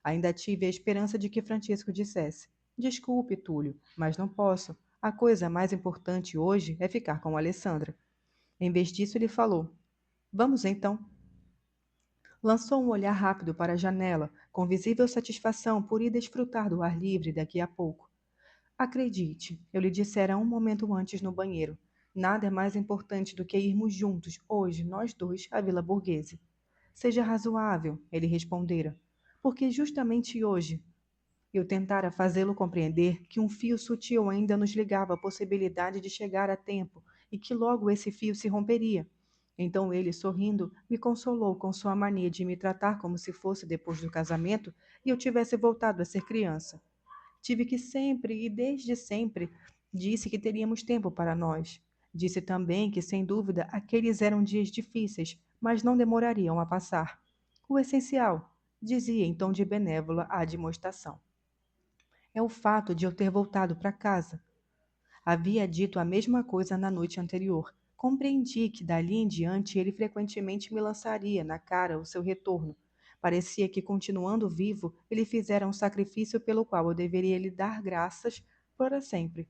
[SPEAKER 1] Ainda tive a esperança de que Francesco dissesse: Desculpe, Túlio, mas não posso. A coisa mais importante hoje é ficar com Alessandra. Em vez disso, ele falou: Vamos então. Lançou um olhar rápido para a janela, com visível satisfação por ir desfrutar do ar livre daqui a pouco. Acredite, eu lhe dissera um momento antes no banheiro. Nada é mais importante do que irmos juntos, hoje, nós dois, à Vila Borghese. Seja razoável, ele respondera, porque justamente hoje eu tentara fazê-lo compreender que um fio sutil ainda nos ligava à possibilidade de chegar a tempo e que logo esse fio se romperia. Então ele, sorrindo, me consolou com sua mania de me tratar como se fosse depois do casamento e eu tivesse voltado a ser criança. Tive que sempre e desde sempre disse que teríamos tempo para nós. Disse também que, sem dúvida, aqueles eram dias difíceis, mas não demorariam a passar. O essencial, dizia em tom de benévola admoestação, é o fato de eu ter voltado para casa. Havia dito a mesma coisa na noite anterior. Compreendi que dali em diante ele frequentemente me lançaria na cara o seu retorno. Parecia que, continuando vivo, ele fizera um sacrifício pelo qual eu deveria lhe dar graças para sempre.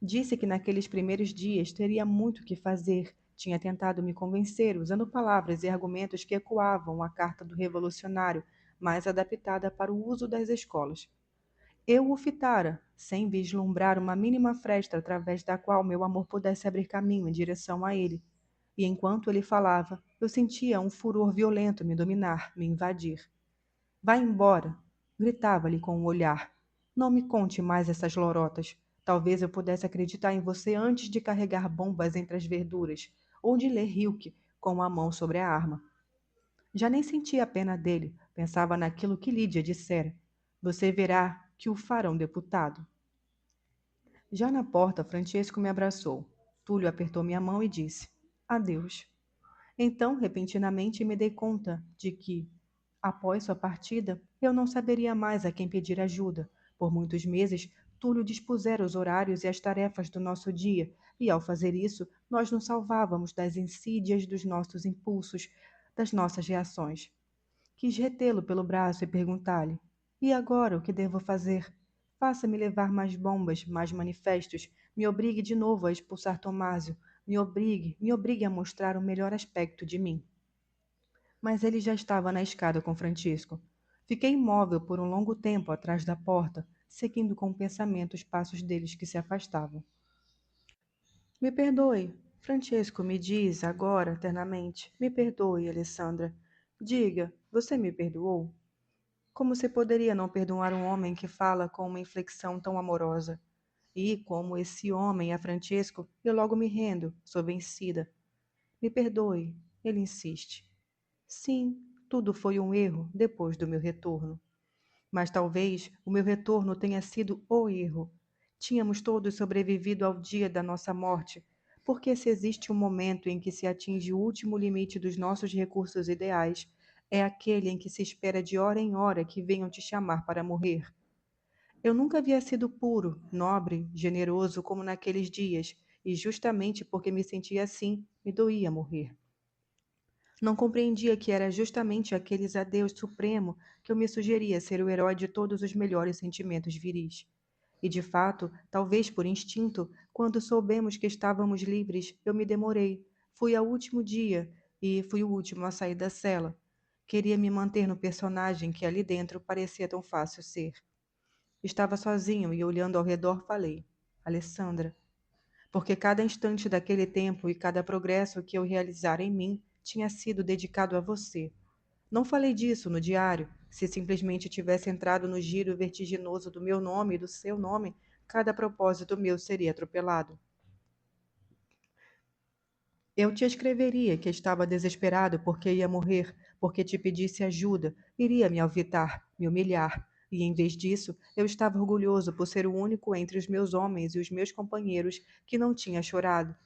[SPEAKER 1] Disse que naqueles primeiros dias teria muito que fazer. Tinha tentado me convencer, usando palavras e argumentos que ecoavam a carta do revolucionário, mais adaptada para o uso das escolas. Eu o fitara, sem vislumbrar uma mínima fresta através da qual meu amor pudesse abrir caminho em direção a ele. E enquanto ele falava, eu sentia um furor violento me dominar, me invadir. Vá embora! Gritava-lhe com o olhar. Não me conte mais essas lorotas. Talvez eu pudesse acreditar em você antes de carregar bombas entre as verduras, ou de ler Hilke com a mão sobre a arma. Já nem sentia a pena dele, pensava naquilo que Lídia dissera. Você verá que o farão deputado. Já na porta, Francesco me abraçou. Túlio apertou minha mão e disse: Adeus. Então, repentinamente, me dei conta de que, após sua partida, eu não saberia mais a quem pedir ajuda. Por muitos meses, Túlio dispusera os horários e as tarefas do nosso dia, e ao fazer isso, nós nos salvávamos das insídias dos nossos impulsos, das nossas reações. Quis retê-lo pelo braço e perguntar-lhe: E agora o que devo fazer? Faça-me levar mais bombas, mais manifestos, me obrigue de novo a expulsar Tomásio, me obrigue a mostrar o melhor aspecto de mim. Mas ele já estava na escada com Francisco. Fiquei imóvel por um longo tempo atrás da porta, seguindo com o pensamento os passos deles que se afastavam. Me perdoe, Francesco me diz agora, eternamente. Me perdoe, Alessandra. Diga, você me perdoou? Como se poderia não perdoar um homem que fala com uma inflexão tão amorosa? E, como esse homem é Francesco, eu logo me rendo, sou vencida. Me perdoe, ele insiste. Sim, tudo foi um erro depois do meu retorno. Mas talvez o meu retorno tenha sido o erro. Tínhamos todos sobrevivido ao dia da nossa morte, porque se existe um momento em que se atinge o último limite dos nossos recursos ideais, é aquele em que se espera de hora em hora que venham te chamar para morrer. Eu nunca havia sido puro, nobre, generoso como naqueles dias, e justamente porque me sentia assim, me doía morrer. Não compreendia que era justamente aqueles adeus supremo que eu me sugeria ser o herói de todos os melhores sentimentos viris. E de fato, talvez por instinto, quando soubemos que estávamos livres, eu me demorei. Fui ao último dia e fui o último a sair da cela. Queria me manter no personagem que ali dentro parecia tão fácil ser. Estava sozinho e olhando ao redor falei: Alessandra, porque cada instante daquele tempo e cada progresso que eu realizara em mim tinha sido dedicado a você. Não falei disso no diário. Se simplesmente tivesse entrado no giro vertiginoso do meu nome e do seu nome, cada propósito meu seria atropelado. Eu te escreveria que estava desesperado porque ia morrer, porque te pedisse ajuda, iria me alvitar, me humilhar. E em vez disso, eu estava orgulhoso por ser o único entre os meus homens e os meus companheiros que não tinha chorado.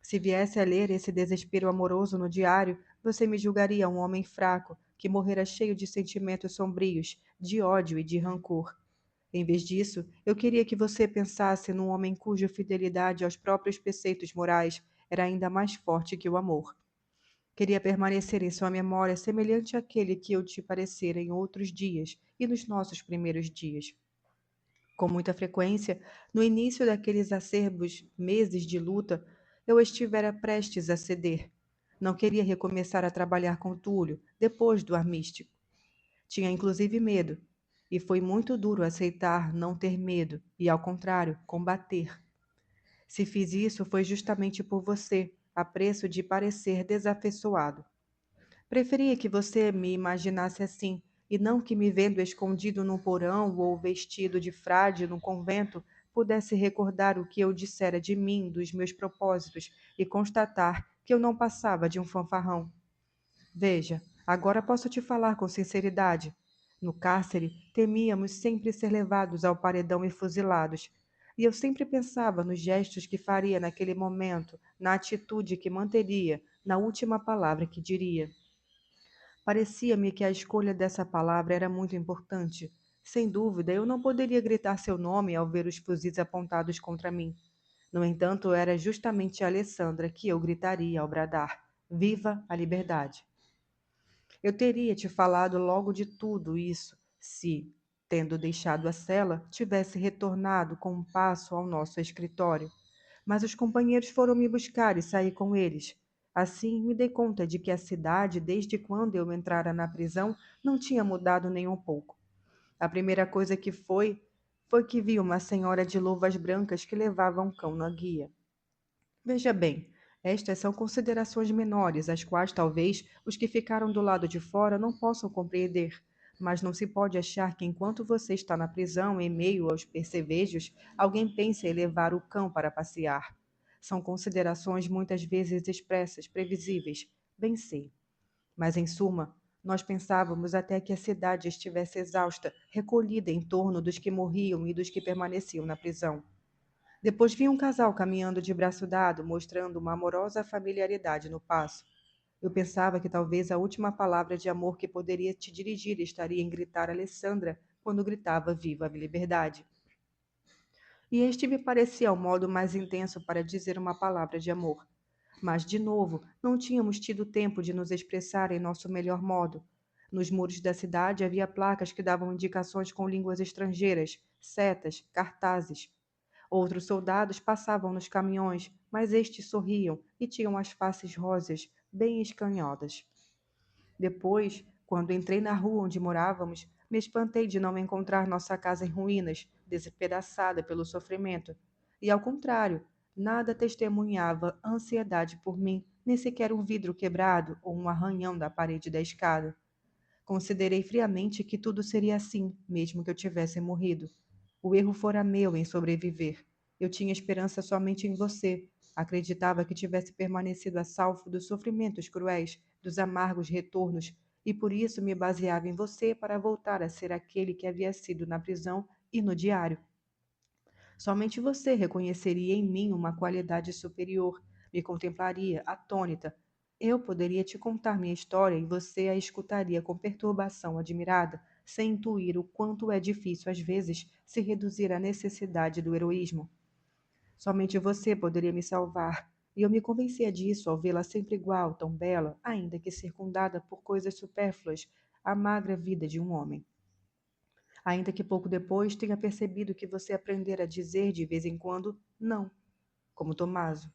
[SPEAKER 1] Se viesse a ler esse desespero amoroso no diário, você me julgaria um homem fraco, que morrera cheio de sentimentos sombrios, de ódio e de rancor. Em vez disso, eu queria que você pensasse num homem cuja fidelidade aos próprios preceitos morais era ainda mais forte que o amor. Queria permanecer em sua memória semelhante àquele que eu te parecera em outros dias e nos nossos primeiros dias. Com muita frequência, no início daqueles acerbos meses de luta, eu estivera prestes a ceder. Não queria recomeçar a trabalhar com Túlio, depois do armístico. Tinha inclusive medo, e foi muito duro aceitar não ter medo e, ao contrário, combater. Se fiz isso, foi justamente por você, a preço de parecer desafeiçoado. Preferia que você me imaginasse assim, e não que me vendo escondido num porão ou vestido de frade num convento, pudesse recordar o que eu dissera de mim, dos meus propósitos, e constatar que eu não passava de um fanfarrão. Veja, agora posso te falar com sinceridade. No cárcere, temíamos sempre ser levados ao paredão e fuzilados. E eu sempre pensava nos gestos que faria naquele momento, na atitude que manteria, na última palavra que diria. Parecia-me que a escolha dessa palavra era muito importante. Sem dúvida, eu não poderia gritar seu nome ao ver os fuzis apontados contra mim. No entanto, era justamente a Alessandra que eu gritaria ao bradar: Viva a liberdade! Eu teria te falado logo de tudo isso se, tendo deixado a cela, tivesse retornado com um passo ao nosso escritório. Mas os companheiros foram me buscar e saí com eles. Assim, me dei conta de que a cidade, desde quando eu entrara na prisão, não tinha mudado nem um pouco. A primeira coisa que foi que vi uma senhora de luvas brancas que levava um cão na guia. Veja bem, estas são considerações menores, as quais talvez os que ficaram do lado de fora não possam compreender. Mas não se pode achar que enquanto você está na prisão, em meio aos percevejos, alguém pense em levar o cão para passear. São considerações muitas vezes expressas, previsíveis. Bem sei. Mas, em suma, nós pensávamos até que a cidade estivesse exausta, recolhida em torno dos que morriam e dos que permaneciam na prisão. Depois vi um casal caminhando de braço dado, mostrando uma amorosa familiaridade no passo. Eu pensava que talvez a última palavra de amor que poderia te dirigir estaria em gritar Alessandra quando gritava Viva a liberdade. E este me parecia o modo mais intenso para dizer uma palavra de amor. Mas, de novo, não tínhamos tido tempo de nos expressar em nosso melhor modo. Nos muros da cidade havia placas que davam indicações com línguas estrangeiras, setas, cartazes. Outros soldados passavam nos caminhões, mas estes sorriam e tinham as faces róseas, bem escanhodas. Depois, quando entrei na rua onde morávamos, me espantei de não encontrar nossa casa em ruínas, despedaçada pelo sofrimento. E ao contrário, nada testemunhava ansiedade por mim, nem sequer um vidro quebrado ou um arranhão da parede da escada. Considerei friamente que tudo seria assim, mesmo que eu tivesse morrido. O erro fora meu em sobreviver. Eu tinha esperança somente em você. Acreditava que tivesse permanecido a salvo dos sofrimentos cruéis, dos amargos retornos, e por isso me baseava em você para voltar a ser aquele que havia sido na prisão e no diário. Somente você reconheceria em mim uma qualidade superior, me contemplaria atônita. Eu poderia te contar minha história e você a escutaria com perturbação admirada, sem intuir o quanto é difícil às vezes se reduzir à necessidade do heroísmo. Somente você poderia me salvar, e eu me convencia disso ao vê-la sempre igual, tão bela, ainda que circundada por coisas supérfluas, à magra vida de um homem. Ainda que pouco depois tenha percebido que você aprendera a dizer de vez em quando não, como Tomaso.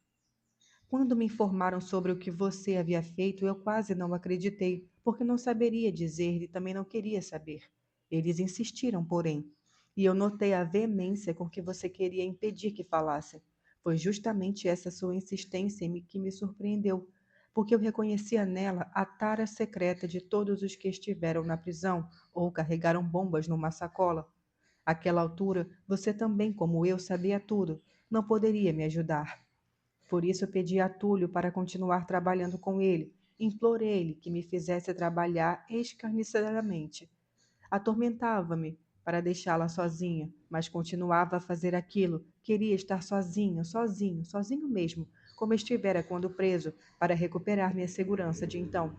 [SPEAKER 1] Quando me informaram sobre o que você havia feito, eu quase não acreditei, porque não saberia dizer e também não queria saber. Eles insistiram, porém, e eu notei a veemência com que você queria impedir que falassem. Foi justamente essa sua insistência que me surpreendeu, porque eu reconhecia nela a tara secreta de todos os que estiveram na prisão ou carregaram bombas numa sacola. Àquela altura, você também, como eu, sabia tudo. Não poderia me ajudar. Por isso pedi a Túlio para continuar trabalhando com ele. Implorei-lhe que me fizesse trabalhar escarniçadamente. Atormentava-me para deixá-la sozinha, mas continuava a fazer aquilo. Queria estar sozinho, sozinho, sozinho mesmo, como estivera quando preso, para recuperar minha segurança de então.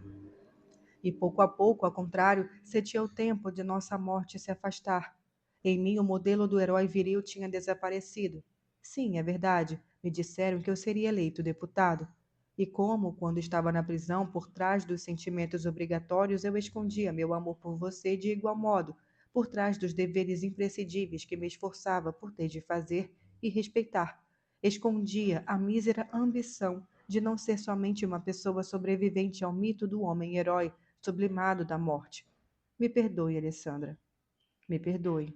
[SPEAKER 1] E pouco a pouco, ao contrário, sentia o tempo de nossa morte se afastar. Em mim, o modelo do herói viril tinha desaparecido. Sim, é verdade, me disseram que eu seria eleito deputado. E como, quando estava na prisão, por trás dos sentimentos obrigatórios, eu escondia meu amor por você de igual modo, por trás dos deveres imprescindíveis que me esforçava por ter de fazer e respeitar. Escondia a mísera ambição de não ser somente uma pessoa sobrevivente ao mito do homem-herói sublimado da morte. Me perdoe, Alessandra. Me perdoe.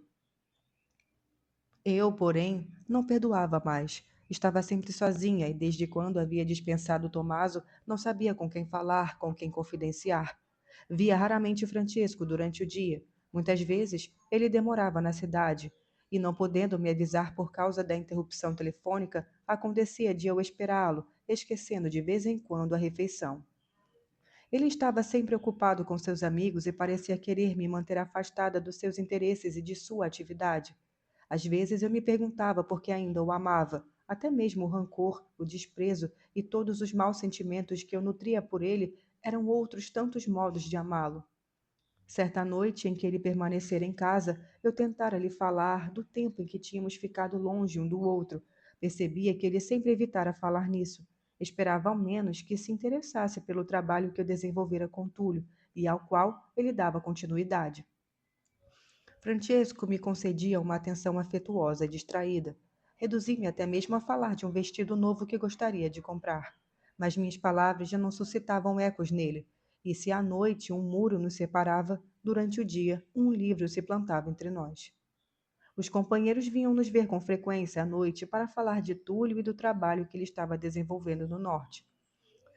[SPEAKER 1] Eu, porém, não perdoava mais. Estava sempre sozinha e, desde quando havia dispensado Tomaso, não sabia com quem falar, com quem confidenciar. Via raramente Francesco durante o dia. Muitas vezes ele demorava na cidade, e não podendo me avisar por causa da interrupção telefônica, acontecia de eu esperá-lo, esquecendo de vez em quando a refeição. Ele estava sempre ocupado com seus amigos e parecia querer me manter afastada dos seus interesses e de sua atividade. Às vezes eu me perguntava por que ainda o amava, até mesmo o rancor, o desprezo e todos os maus sentimentos que eu nutria por ele eram outros tantos modos de amá-lo. Certa noite em que ele permanecera em casa, eu tentara lhe falar do tempo em que tínhamos ficado longe um do outro. Percebia que ele sempre evitara falar nisso. Esperava ao menos que se interessasse pelo trabalho que eu desenvolvera com Túlio e ao qual ele dava continuidade. Francesco me concedia uma atenção afetuosa e distraída. Reduzi-me até mesmo a falar de um vestido novo que gostaria de comprar. Mas minhas palavras já não suscitavam ecos nele, e se à noite um muro nos separava, durante o dia um livro se plantava entre nós. Os companheiros vinham nos ver com frequência à noite para falar de Túlio e do trabalho que ele estava desenvolvendo no norte.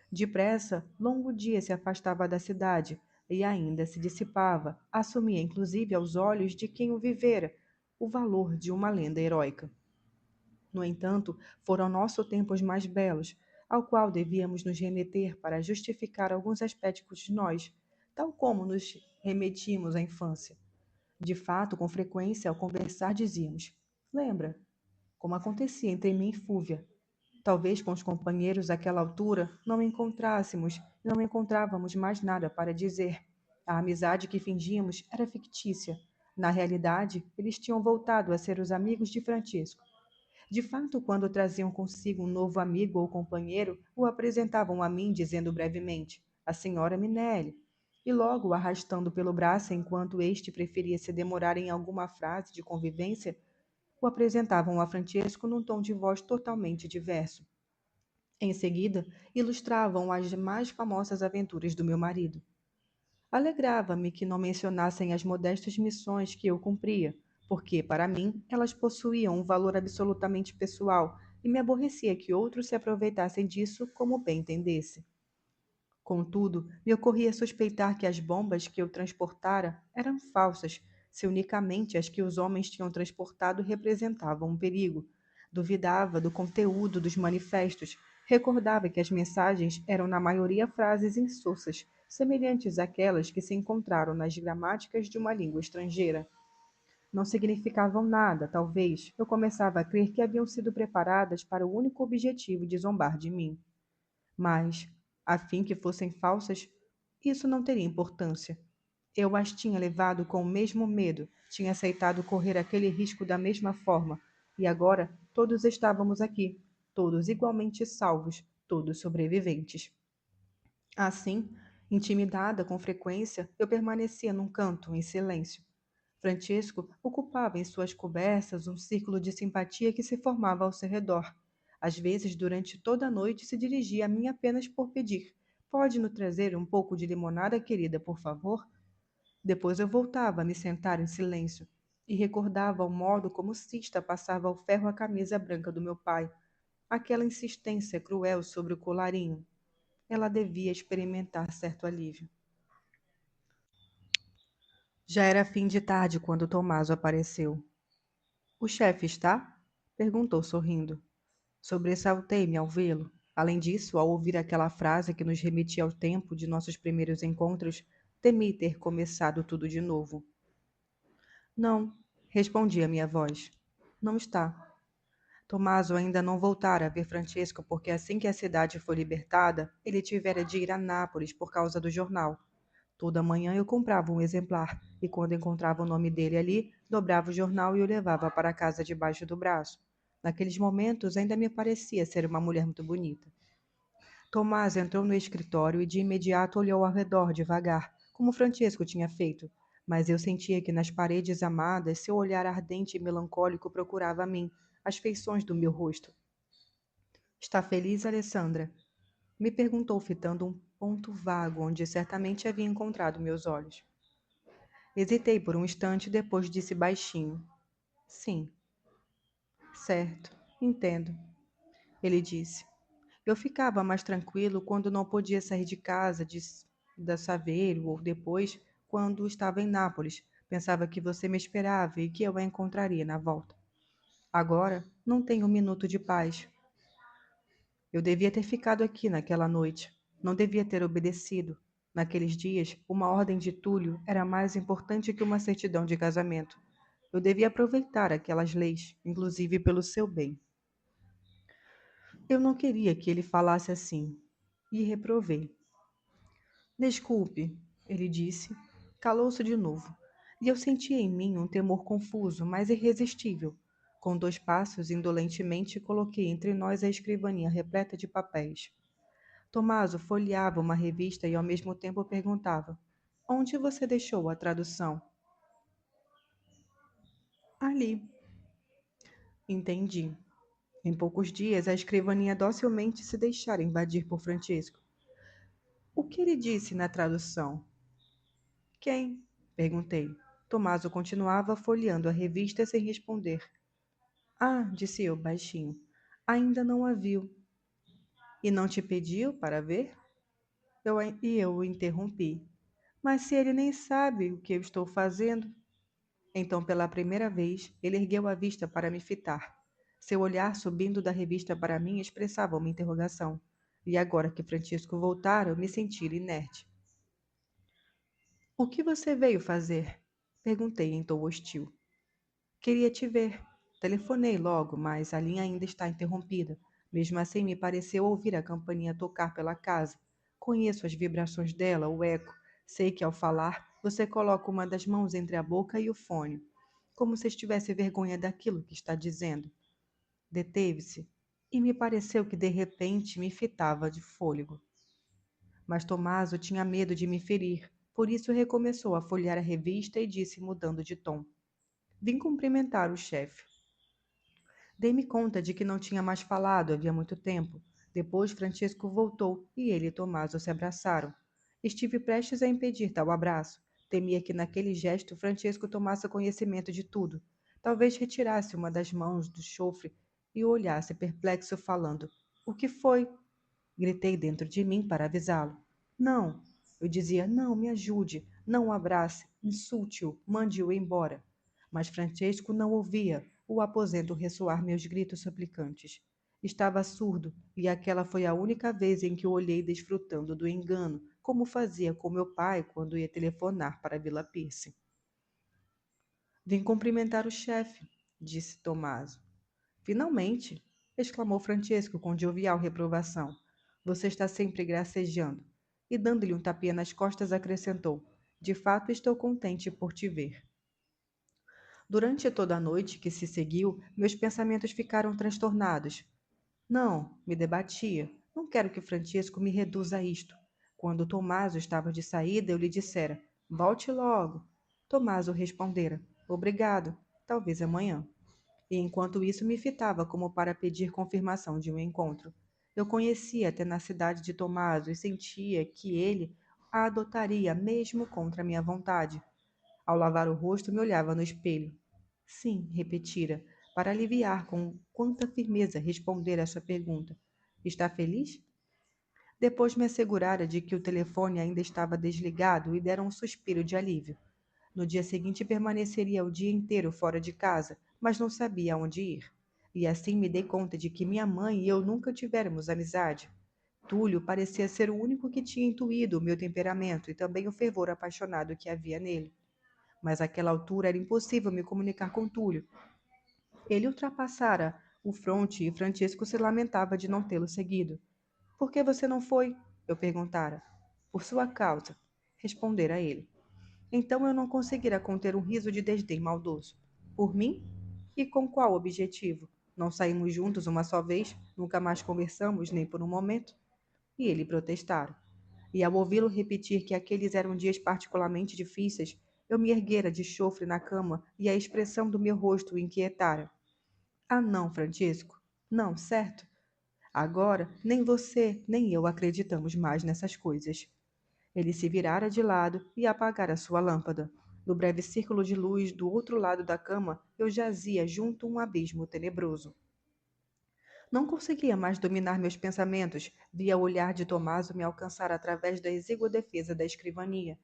[SPEAKER 1] Depressa, longo dia se afastava da cidade e ainda se dissipava, assumia inclusive aos olhos de quem o vivera o valor de uma lenda heróica. No entanto, foram nossos tempos mais belos, ao qual devíamos nos remeter para justificar alguns aspectos de nós, tal como nos remetimos à infância. De fato, com frequência, ao conversar, dizíamos: Lembra como acontecia entre mim e Fúvia? Talvez com os companheiros àquela altura não encontrávamos mais nada para dizer. A amizade que fingíamos era fictícia. Na realidade, eles tinham voltado a ser os amigos de Francisco. De fato, quando traziam consigo um novo amigo ou companheiro, o apresentavam a mim dizendo brevemente: A senhora Minelli. E logo, arrastando pelo braço enquanto este preferia se demorar em alguma frase de convivência, o apresentavam a Francesco num tom de voz totalmente diverso. Em seguida, ilustravam as mais famosas aventuras do meu marido. Alegrava-me que não mencionassem as modestas missões que eu cumpria, porque, para mim, elas possuíam um valor absolutamente pessoal e me aborrecia que outros se aproveitassem disso como bem entendesse. Contudo, me ocorria suspeitar que as bombas que eu transportara eram falsas, se unicamente as que os homens tinham transportado representavam um perigo. Duvidava do conteúdo dos manifestos, recordava que as mensagens eram na maioria frases insossas, semelhantes àquelas que se encontraram nas gramáticas de uma língua estrangeira. Não significavam nada, talvez. Eu começava a crer que haviam sido preparadas para o único objetivo de zombar de mim. Mas, a fim que fossem falsas, isso não teria importância. Eu as tinha levado com o mesmo medo, tinha aceitado correr aquele risco da mesma forma, e agora todos estávamos aqui, todos igualmente salvos, todos sobreviventes. Assim, intimidada com frequência, eu permanecia num canto, em silêncio. Francisco ocupava em suas conversas um círculo de simpatia que se formava ao seu redor. Às vezes, durante toda a noite, se dirigia a mim apenas por pedir: Pode nos trazer um pouco de limonada, querida, por favor? Depois eu voltava a me sentar em silêncio e recordava o modo como Sista passava ao ferro a camisa branca do meu pai, aquela insistência cruel sobre o colarinho. Ela devia experimentar certo alívio. Já era fim de tarde quando Tomaso apareceu. O chefe está? Perguntou sorrindo. Sobressaltei-me ao vê-lo. Além disso, ao ouvir aquela frase que nos remetia ao tempo de nossos primeiros encontros, temi ter começado tudo de novo. Não, respondi a minha voz. Não está. Tomaso ainda não voltara a ver Francesco porque assim que a cidade foi libertada, ele tivera de ir a Nápoles por causa do jornal. Toda manhã eu comprava um exemplar, e quando encontrava o nome dele ali, dobrava o jornal e o levava para casa debaixo do braço. Naqueles momentos ainda me parecia ser uma mulher muito bonita. Tomás entrou no escritório e de imediato olhou ao redor devagar, como Francesco tinha feito. Mas eu sentia que nas paredes amadas seu olhar ardente e melancólico procurava a mim, as feições do meu rosto. Está feliz, Alessandra? Me perguntou, fitando um ponto vago onde certamente havia encontrado meus olhos. Hesitei por um instante e depois disse baixinho: Sim. Certo, entendo. ele disse. Eu ficava mais tranquilo quando não podia sair de casa, da Saveiro, ou depois, quando estava em Nápoles. Pensava que você me esperava e que eu a encontraria na volta. Agora, não tenho um minuto de paz. Eu devia ter ficado aqui naquela noite. Não devia ter obedecido. Naqueles dias, uma ordem de Túlio era mais importante que uma certidão de casamento. Eu devia aproveitar aquelas leis, inclusive pelo seu bem. Eu não queria que ele falasse assim, e reprovei. Desculpe, ele disse. Calou-se de novo, e eu senti em mim um temor confuso, mas irresistível. Com 2 passos, indolentemente, coloquei entre nós a escrivaninha repleta de papéis. Tomaso folheava uma revista e ao mesmo tempo perguntava: Onde você deixou a tradução? Ali. Entendi. Em poucos dias, a escrivaninha docilmente se deixara invadir por Francisco. O que ele disse na tradução? Quem? Perguntei. Tomaso continuava folheando a revista sem responder. Ah, disse eu baixinho. Ainda não a viu. E não te pediu para ver? Eu o interrompi. Mas se ele nem sabe o que eu estou fazendo? Então, pela primeira vez, ele ergueu a vista para me fitar. Seu olhar subindo da revista para mim expressava uma interrogação. E agora que Francisco voltara, eu me senti inerte. O que você veio fazer? Perguntei em tom hostil. Queria te ver. Telefonei logo, mas a linha ainda está interrompida. Mesmo assim, me pareceu ouvir a campainha tocar pela casa. Conheço as vibrações dela, o eco. Sei que ao falar, você coloca uma das mãos entre a boca e o fone, como se estivesse vergonha daquilo que está dizendo. Deteve-se e me pareceu que de repente me fitava de fôlego. Mas Tomaso tinha medo de me ferir, por isso recomeçou a folhear a revista e disse, mudando de tom: Vim cumprimentar o chefe. Dei-me conta de que não tinha mais falado havia muito tempo. Depois Francisco voltou e ele e Tomaso se abraçaram. Estive prestes a impedir tal abraço. Temia que naquele gesto Francisco tomasse conhecimento de tudo. Talvez retirasse uma das mãos do chofre e o olhasse perplexo, falando: O que foi? Gritei dentro de mim para avisá-lo. Não! Eu dizia: Não, me ajude, não o abrace, insulte-o, mande-o embora. Mas Francesco não ouvia o aposento ressoar meus gritos suplicantes. Estava surdo, e aquela foi a única vez em que o olhei desfrutando do engano, como fazia com meu pai quando ia telefonar para Vila Pierce. Vim cumprimentar o chefe, disse Tomaso. Finalmente! Exclamou Francesco com jovial reprovação. Você está sempre gracejando. E dando-lhe um tapinha nas costas, acrescentou: De fato, estou contente por te ver. Durante toda a noite que se seguiu, meus pensamentos ficaram transtornados. Não, me debatia. Não quero que Francisco me reduza a isto. Quando Tomaso estava de saída, eu lhe dissera: Volte logo. Tomaso respondera: Obrigado. Talvez amanhã. E enquanto isso me fitava como para pedir confirmação de um encontro. Eu conhecia a tenacidade de Tomaso e sentia que ele a adotaria mesmo contra minha vontade. Ao lavar o rosto, me olhava no espelho. Sim, repetira, para aliviar com quanta firmeza responder essa pergunta. Está feliz? Depois me assegurara de que o telefone ainda estava desligado e dera um suspiro de alívio. No dia seguinte permaneceria o dia inteiro fora de casa, mas não sabia aonde ir. E assim me dei conta de que minha mãe e eu nunca tivéramos amizade. Túlio parecia ser o único que tinha intuído o meu temperamento e também o fervor apaixonado que havia nele. Mas àquela altura era impossível me comunicar com Túlio. Ele ultrapassara o fronte e Francisco se lamentava de não tê-lo seguido. Por que você não foi? Eu perguntara. Por sua causa, respondera ele. Então eu não conseguira conter um riso de desdém maldoso. Por mim? E com qual objetivo? Não saímos juntos uma só vez, nunca mais conversamos, nem por um momento? E ele protestara. E ao ouvi-lo repetir que aqueles eram dias particularmente difíceis, eu me erguera de chofre na cama e a expressão do meu rosto o inquietara. Ah, não, Francisco. Não, certo? Agora, nem você, nem eu acreditamos mais nessas coisas. Ele se virara de lado e apagara sua lâmpada. No breve círculo de luz do outro lado da cama, eu jazia junto a um abismo tenebroso. Não conseguia mais dominar meus pensamentos, via o olhar de Tomaso me alcançar através da exígua defesa da escrivania.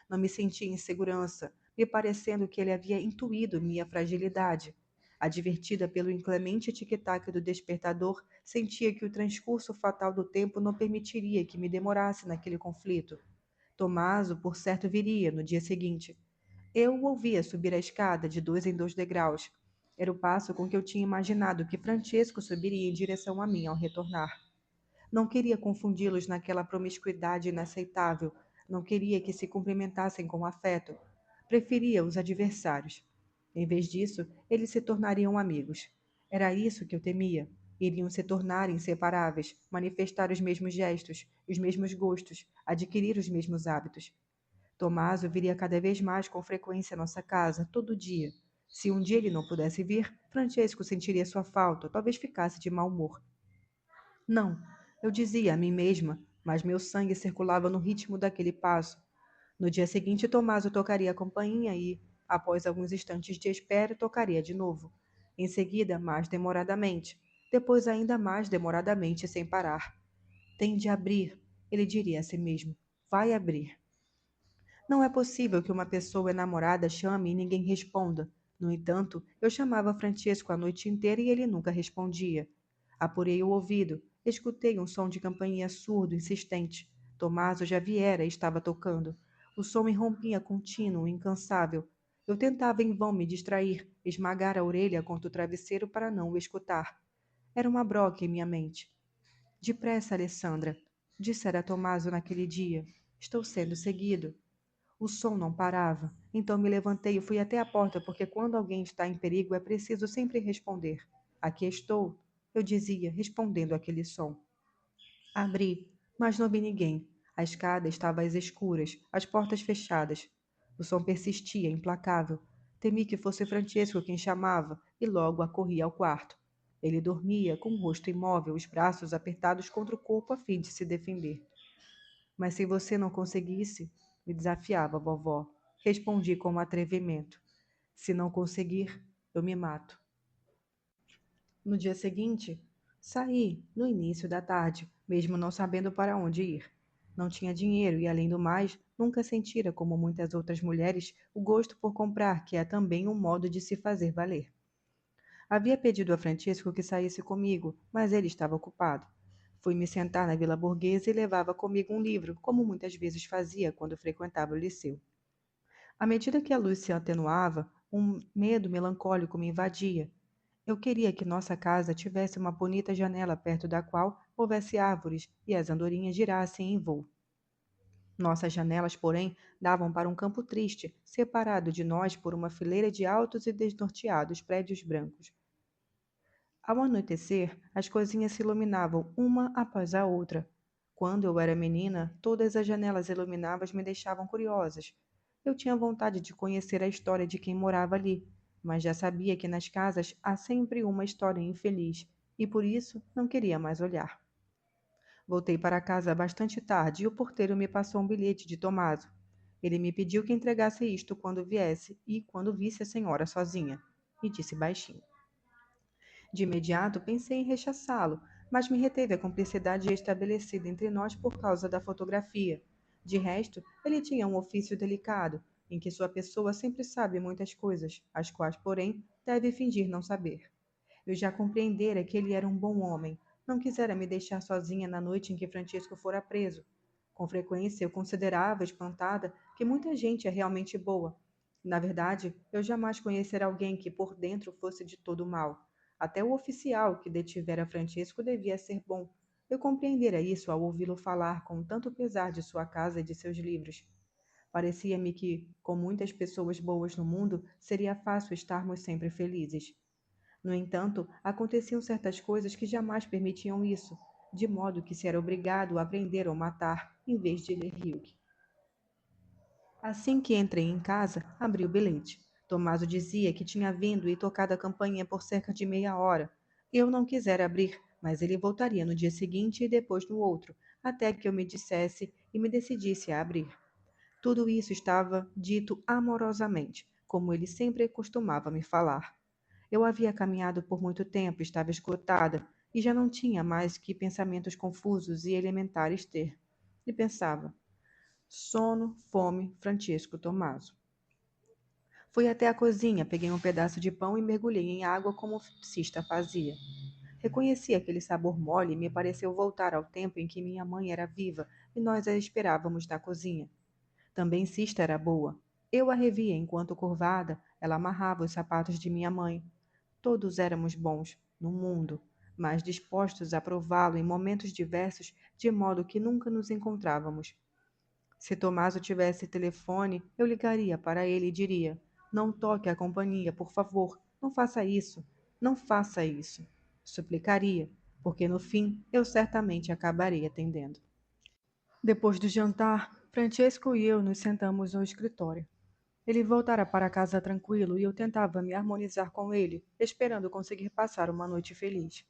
[SPEAKER 1] Não me sentia em segurança, me parecendo que ele havia intuído minha fragilidade. Advertida pelo inclemente tic-tac do despertador, sentia que o transcurso fatal do tempo não permitiria que me demorasse naquele conflito. Tomaso, por certo, viria no dia seguinte. Eu o ouvia subir a escada de 2 em 2 degraus. Era o passo com que eu tinha imaginado que Francesco subiria em direção a mim ao retornar. Não queria confundi-los naquela promiscuidade inaceitável. Não queria que se cumprimentassem com afeto. Preferia os adversários. Em vez disso, eles se tornariam amigos. Era isso que eu temia. Iriam se tornar inseparáveis, manifestar os mesmos gestos, os mesmos gostos, adquirir os mesmos hábitos. Tommaso viria cada vez mais com frequência à nossa casa, todo dia. Se um dia ele não pudesse vir, Francesco sentiria sua falta, talvez ficasse de mau humor. Não, eu dizia a mim mesma, mas meu sangue circulava no ritmo daquele passo. No dia seguinte, Tommaso tocaria a campainha e, após alguns instantes de espera, tocaria de novo. Em seguida, mais demoradamente. Depois, ainda mais demoradamente, sem parar. Tem de abrir, ele diria a si mesmo. Vai abrir. Não é possível que uma pessoa enamorada chame e ninguém responda. No entanto, eu chamava Francesco a noite inteira e ele nunca respondia. Apurei o ouvido, escutei um som de campainha surdo, insistente. Tomaso já viera e estava tocando. O som irrompia contínuo, incansável. Eu tentava em vão me distrair, esmagar a orelha contra o travesseiro para não o escutar. Era uma broca em minha mente. Depressa, Alessandra, dissera Tomaso naquele dia. Estou sendo seguido. O som não parava. Então me levantei e fui até a porta, porque quando alguém está em perigo é preciso sempre responder. Aqui estou, eu dizia, respondendo àquele som. Abri, mas não vi ninguém. A escada estava às escuras, as portas fechadas. O som persistia, implacável. Temi que fosse Francesco quem chamava e logo acorri ao quarto. Ele dormia, com o rosto imóvel, os braços apertados contra o corpo a fim de se defender. Mas se você não conseguisse, me desafiava a vovó. Respondi com atrevimento. Se não conseguir, eu me mato. No dia seguinte, saí, no início da tarde, mesmo não sabendo para onde ir. Não tinha dinheiro e, além do mais, nunca sentira, como muitas outras mulheres, o gosto por comprar, que é também um modo de se fazer valer. Havia pedido a Francisco que saísse comigo, mas ele estava ocupado. Fui me sentar na Vila Borghese e levava comigo um livro, como muitas vezes fazia quando frequentava o liceu. À medida que a luz se atenuava, um medo melancólico me invadia. Eu queria que nossa casa tivesse uma bonita janela perto da qual houvesse árvores e as andorinhas girassem em voo. Nossas janelas, porém, davam para um campo triste, separado de nós por uma fileira de altos e desnorteados prédios brancos. Ao anoitecer, as coisinhas se iluminavam uma após a outra. Quando eu era menina, todas as janelas iluminadas me deixavam curiosas. Eu tinha vontade de conhecer a história de quem morava ali, mas já sabia que nas casas há sempre uma história infeliz, e por isso não queria mais olhar. Voltei para casa bastante tarde e o porteiro me passou um bilhete de Tomaso. Ele me pediu que entregasse isto quando viesse e quando visse a senhora sozinha, e disse baixinho. De imediato pensei em rechaçá-lo, mas me reteve a cumplicidade estabelecida entre nós por causa da fotografia. De resto, ele tinha um ofício delicado, em que sua pessoa sempre sabe muitas coisas, as quais, porém, deve fingir não saber. Eu já compreendera que ele era um bom homem. Não quisera me deixar sozinha na noite em que Francisco fora preso. Com frequência eu considerava, espantada, que muita gente é realmente boa. Na verdade, eu jamais conhecera alguém que por dentro fosse de todo mal. Até o oficial que detivera Francisco devia ser bom. Eu compreendera isso ao ouvi-lo falar com tanto pesar de sua casa e de seus livros. Parecia-me que, com muitas pessoas boas no mundo, seria fácil estarmos sempre felizes. No entanto, aconteciam certas coisas que jamais permitiam isso, de modo que se era obrigado a aprender ou matar, em vez de ler Hugh. Assim que entrei em casa, abri o bilhete. Tomaso dizia que tinha vindo e tocado a campainha por cerca de meia hora. Eu não quisera abrir, mas ele voltaria no dia seguinte e depois no outro, até que eu me dissesse e me decidisse a abrir. Tudo isso estava dito amorosamente, como ele sempre costumava me falar. Eu havia caminhado por muito tempo, estava esgotada. e já não tinha mais que pensamentos confusos e elementares ter. E pensava: sono, fome, Francesco Tommaso. Fui até a cozinha, peguei um pedaço de pão e mergulhei em água como Sista fazia. Reconheci aquele sabor mole e me pareceu voltar ao tempo em que minha mãe era viva e nós a esperávamos na cozinha. Também Sista era boa. Eu a revia enquanto, curvada, ela amarrava os sapatos de minha mãe. Todos éramos bons, no mundo, mas dispostos a prová-lo em momentos diversos, de modo que nunca nos encontrávamos. Se Tomaso tivesse telefone, eu ligaria para ele e diria: não toque a companhia, por favor, não faça isso, não faça isso. Suplicaria, porque no fim eu certamente acabaria atendendo. Depois do jantar, Francesco e eu nos sentamos no escritório. Ele voltara para casa tranquilo e eu tentava me harmonizar com ele, esperando conseguir passar uma noite feliz.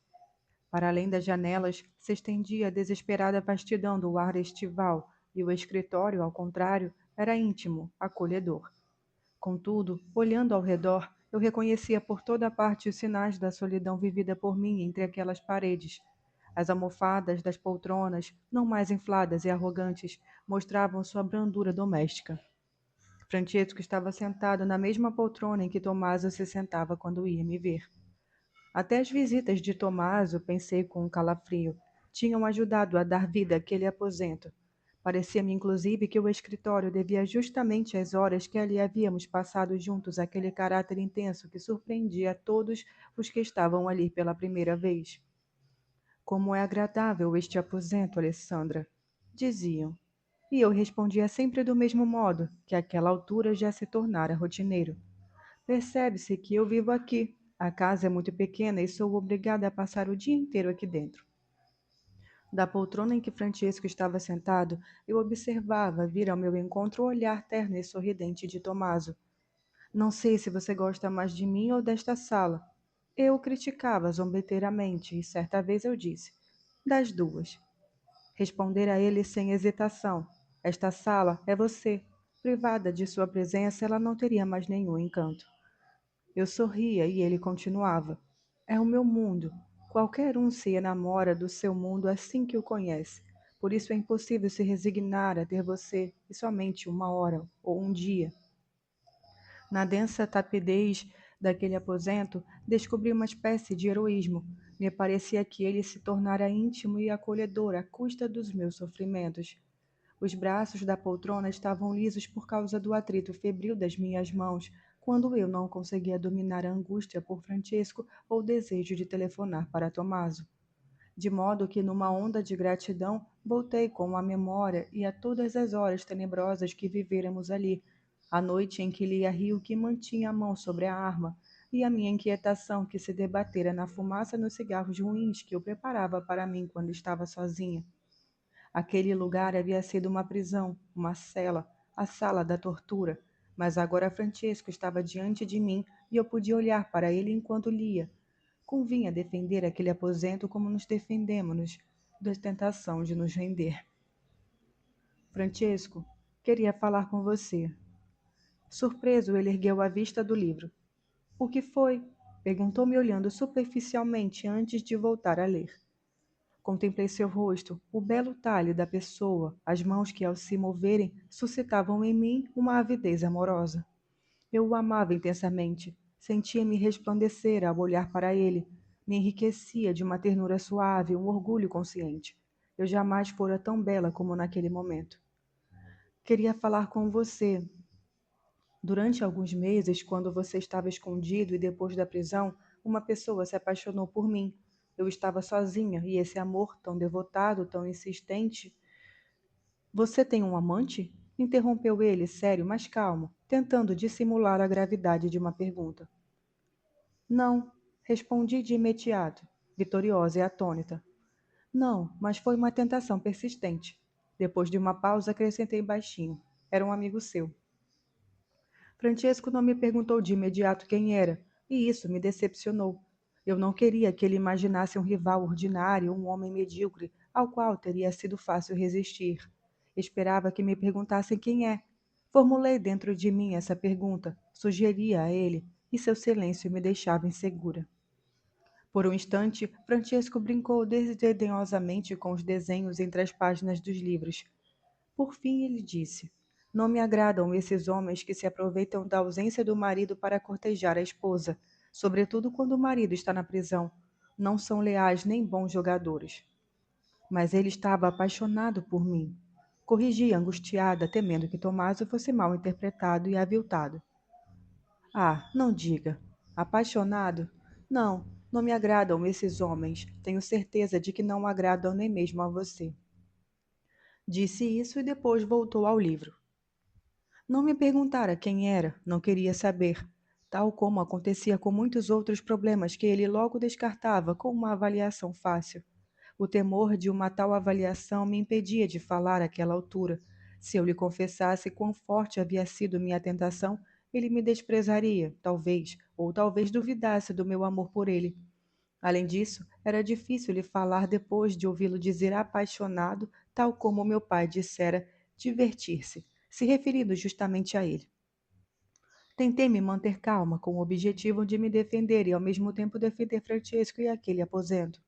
[SPEAKER 1] Para além das janelas, se estendia a desesperada vastidão do ar estival, e o escritório, ao contrário, era íntimo, acolhedor. Contudo, olhando ao redor, eu reconhecia por toda parte os sinais da solidão vivida por mim entre aquelas paredes. As almofadas das poltronas, não mais infladas e arrogantes, mostravam sua brandura doméstica. Francesco estava sentado na mesma poltrona em que Tommaso se sentava quando ia me ver. Até as visitas de Tommaso, pensei com um calafrio, tinham ajudado a dar vida àquele aposento. Parecia-me, inclusive, que o escritório devia justamente às horas que ali havíamos passado juntos aquele caráter intenso que surpreendia a todos os que estavam ali pela primeira vez. Como é agradável este aposento, Alessandra, diziam. E eu respondia sempre do mesmo modo, que àquela altura já se tornara rotineiro. Percebe-se que eu vivo aqui. A casa é muito pequena e sou obrigada a passar o dia inteiro aqui dentro. Da poltrona em que Francesco estava sentado, eu observava vir ao meu encontro o olhar terno e sorridente de Tomaso. Não sei se você gosta mais de mim ou desta sala. Eu o criticava zombeteiramente e certa vez eu disse: das duas. Respondera ele sem hesitação: esta sala é você. Privada de sua presença, ela não teria mais nenhum encanto. Eu sorria e ele continuava: é o meu mundo. Qualquer um se enamora do seu mundo assim que o conhece. Por isso é impossível se resignar a ter você, e somente uma hora ou um dia. Na densa tapidez daquele aposento, descobri uma espécie de heroísmo. Me parecia que ele se tornara íntimo e acolhedor à custa dos meus sofrimentos. Os braços da poltrona estavam lisos por causa do atrito febril das minhas mãos, quando eu não conseguia dominar a angústia por Francesco ou o desejo de telefonar para Tomaso. De modo que, numa onda de gratidão, voltei com a memória e a todas as horas tenebrosas que vivêramos ali, a noite em que lia rio que mantinha a mão sobre a arma, e a minha inquietação que se debatera na fumaça nos cigarros ruins que eu preparava para mim quando estava sozinha. Aquele lugar havia sido uma prisão, uma cela, a sala da tortura, mas agora Francesco estava diante de mim e eu podia olhar para ele enquanto lia. Convinha defender aquele aposento como nos defendemos da tentação de nos render. Francesco, queria falar com você. Surpreso, ele ergueu a vista do livro. O que foi? Perguntou-me olhando superficialmente antes de voltar a ler. Contemplei seu rosto, o belo talhe da pessoa, as mãos que, ao se moverem, suscitavam em mim uma avidez amorosa. Eu o amava intensamente, sentia-me resplandecer ao olhar para ele, me enriquecia de uma ternura suave, um orgulho consciente. Eu jamais fora tão bela como naquele momento. Queria falar com você. Durante alguns meses, quando você estava escondido e depois da prisão, uma pessoa se apaixonou por mim. Eu estava sozinha e esse amor tão devotado, tão insistente. Você tem um amante? Interrompeu ele, sério, mas calmo, tentando dissimular a gravidade de uma pergunta. Não, respondi de imediato, vitoriosa e atônita. Não, mas foi uma tentação persistente. Depois de uma pausa, acrescentei baixinho. Era um amigo seu. Francesco não me perguntou de imediato quem era, e isso me decepcionou. Eu não queria que ele imaginasse um rival ordinário, um homem medíocre, ao qual teria sido fácil resistir. Esperava que me perguntassem quem é. Formulei dentro de mim essa pergunta, sugeria a ele, e seu silêncio me deixava insegura. Por um instante, Francesco brincou desdenhosamente com os desenhos entre as páginas dos livros. Por fim, ele disse: Não me agradam esses homens que se aproveitam da ausência do marido para cortejar a esposa, sobretudo quando o marido está na prisão. Não são leais nem bons jogadores. Mas ele estava apaixonado por mim. Corrigi, angustiada, temendo que Tomásio fosse mal interpretado e aviltado. Ah, não diga. Apaixonado? Não, não me agradam esses homens. Tenho certeza de que não agradam nem mesmo a você. Disse isso e depois voltou ao livro. Não me perguntara quem era, não queria saber, tal como acontecia com muitos outros problemas que ele logo descartava com uma avaliação fácil. O temor de uma tal avaliação me impedia de falar àquela altura. Se eu lhe confessasse quão forte havia sido minha tentação, ele me desprezaria, talvez, ou talvez duvidasse do meu amor por ele. Além disso, era difícil lhe falar depois de ouvi-lo dizer apaixonado, tal como meu pai dissera, divertir-se, se referindo justamente a ele. Tentei me manter calma, com o objetivo de me defender e ao mesmo tempo defender Francesco e aquele aposento.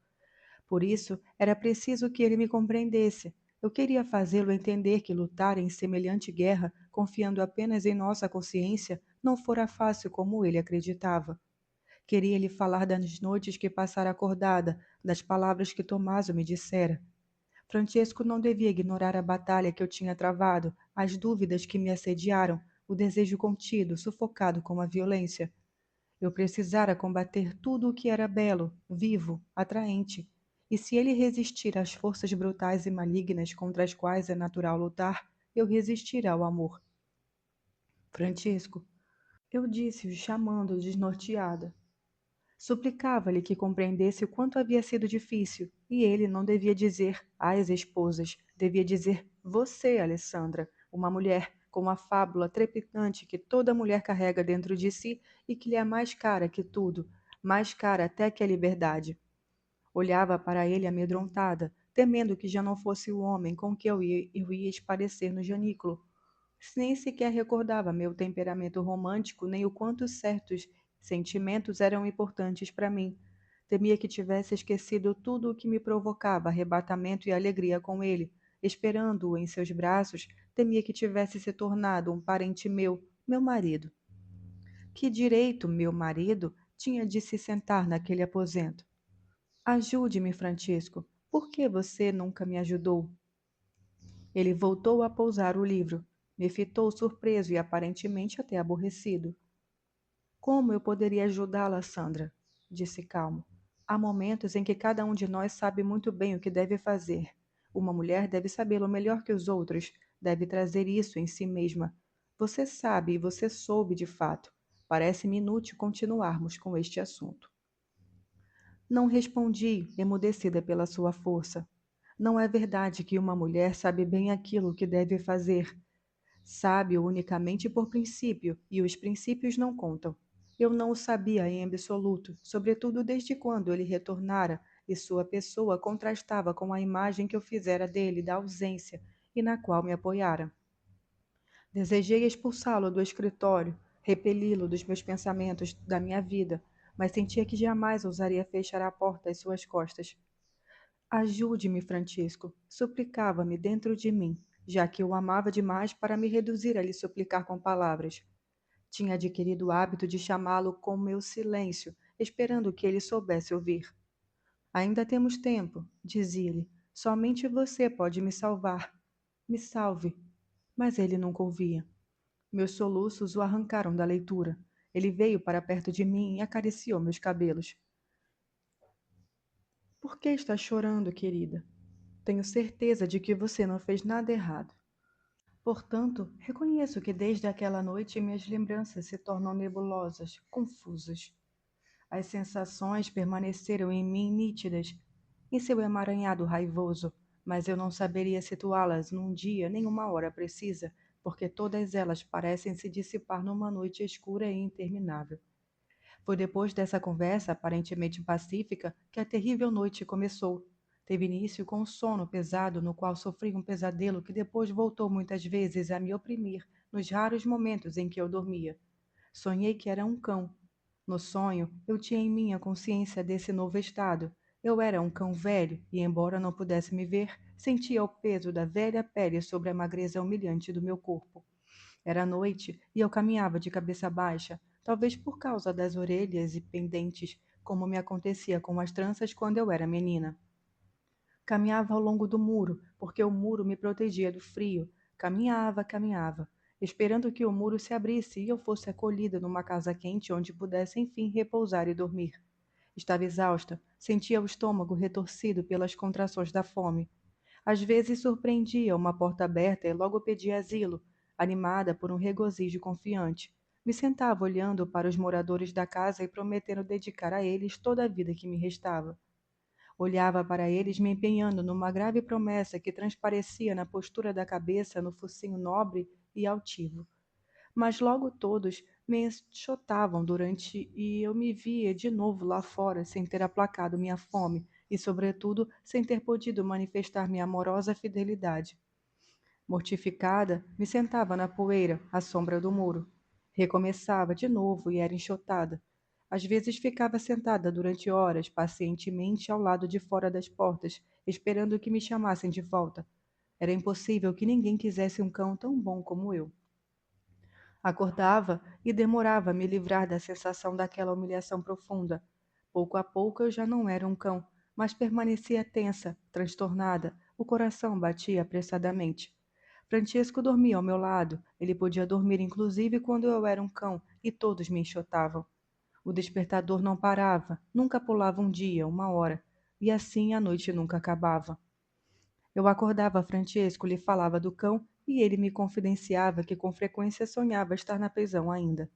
[SPEAKER 1] Por isso, era preciso que ele me compreendesse. Eu queria fazê-lo entender que lutar em semelhante guerra, confiando apenas em nossa consciência, não fora fácil como ele acreditava. Queria lhe falar das noites que passara acordada, das palavras que Tommaso me dissera. Francesco não devia ignorar a batalha que eu tinha travado, as dúvidas que me assediaram, o desejo contido, sufocado com a violência. Eu precisara combater tudo o que era belo, vivo, atraente. E se ele resistir às forças brutais e malignas contra as quais é natural lutar, eu resistirá ao amor. Francisco, eu disse-o chamando desnorteada. Suplicava-lhe que compreendesse o quanto havia sido difícil, e ele não devia dizer às esposas, devia dizer você, Alessandra, uma mulher com a fábula trepidante que toda mulher carrega dentro de si e que lhe é mais cara que tudo, mais cara até que a liberdade. Olhava para ele amedrontada, temendo que já não fosse o homem com que eu ia esparecer no janículo. Nem sequer recordava meu temperamento romântico, nem o quanto certos sentimentos eram importantes para mim. Temia que tivesse esquecido tudo o que me provocava arrebatamento e alegria com ele. Esperando-o em seus braços, temia que tivesse se tornado um parente meu, meu marido. Que direito meu marido tinha de se sentar naquele aposento? Ajude-me, Francisco. Por que você nunca me ajudou? Ele voltou a pousar o livro. Me fitou surpreso e aparentemente até aborrecido. Como eu poderia ajudá-la, Sandra? Disse calmo. Há momentos em que cada um de nós sabe muito bem o que deve fazer. Uma mulher deve sabê-lo melhor que os outros, deve trazer isso em si mesma. Você sabe e você soube de fato. Parece-me inútil continuarmos com este assunto. Não respondi, emudecida pela sua força. Não é verdade que uma mulher sabe bem aquilo que deve fazer. Sabe-o unicamente por princípio, e os princípios não contam. Eu não o sabia em absoluto, sobretudo desde quando ele retornara e sua pessoa contrastava com a imagem que eu fizera dele da ausência e na qual me apoiara. Desejei expulsá-lo do escritório, repeli-lo dos meus pensamentos, da minha vida, mas sentia que jamais ousaria fechar a porta às suas costas. Ajude-me, Francisco, suplicava-me dentro de mim, já que eu amava demais para me reduzir a lhe suplicar com palavras. Tinha adquirido o hábito de chamá-lo com meu silêncio, esperando que ele soubesse ouvir. Ainda temos tempo, dizia-lhe. Somente você pode me salvar. Me salve. Mas ele nunca ouvia. Meus soluços o arrancaram da leitura. Ele veio para perto de mim e acariciou meus cabelos. Por que está chorando, querida? Tenho certeza de que você não fez nada errado. Portanto, reconheço que desde aquela noite minhas lembranças se tornam nebulosas, confusas. As sensações permaneceram em mim nítidas, em seu emaranhado raivoso, mas eu não saberia situá-las num dia nem uma hora precisa, porque todas elas parecem se dissipar numa noite escura e interminável. Foi depois dessa conversa aparentemente pacífica que a terrível noite começou. Teve início com um sono pesado no qual sofri um pesadelo que depois voltou muitas vezes a me oprimir nos raros momentos em que eu dormia. Sonhei que era um cão. No sonho, eu tinha em mim a consciência desse novo estado. Eu era um cão velho e, embora não pudesse me ver, sentia o peso da velha pele sobre a magreza humilhante do meu corpo. Era noite e eu caminhava de cabeça baixa, talvez por causa das orelhas e pendentes, como me acontecia com as tranças quando eu era menina. Caminhava ao longo do muro, porque o muro me protegia do frio. Caminhava, caminhava, esperando que o muro se abrisse e eu fosse acolhida numa casa quente onde pudesse enfim repousar e dormir. Estava exausta, sentia o estômago retorcido pelas contrações da fome. Às vezes surpreendia uma porta aberta e logo pedia asilo, animada por um regozijo confiante. Me sentava olhando para os moradores da casa e prometendo dedicar a eles toda a vida que me restava. Olhava para eles me empenhando numa grave promessa que transparecia na postura da cabeça, no focinho nobre e altivo. Mas logo todos me enxotavam durante e eu me via de novo lá fora sem ter aplacado minha fome e, sobretudo, sem ter podido manifestar minha amorosa fidelidade. Mortificada, me sentava na poeira, à sombra do muro. Recomeçava de novo e era enxotada. Às vezes ficava sentada durante horas, pacientemente ao lado de fora das portas, esperando que me chamassem de volta. Era impossível que ninguém quisesse um cão tão bom como eu. Acordava e demorava a me livrar da sensação daquela humilhação profunda. Pouco a pouco eu já não era um cão, mas permanecia tensa, transtornada, o coração batia apressadamente. Francisco dormia ao meu lado, ele podia dormir inclusive quando eu era um cão, e todos me enxotavam. O despertador não parava, nunca pulava um dia, uma hora, e assim a noite nunca acabava. Eu acordava Francesco, lhe falava do cão, e ele me confidenciava que com frequência sonhava estar na prisão ainda.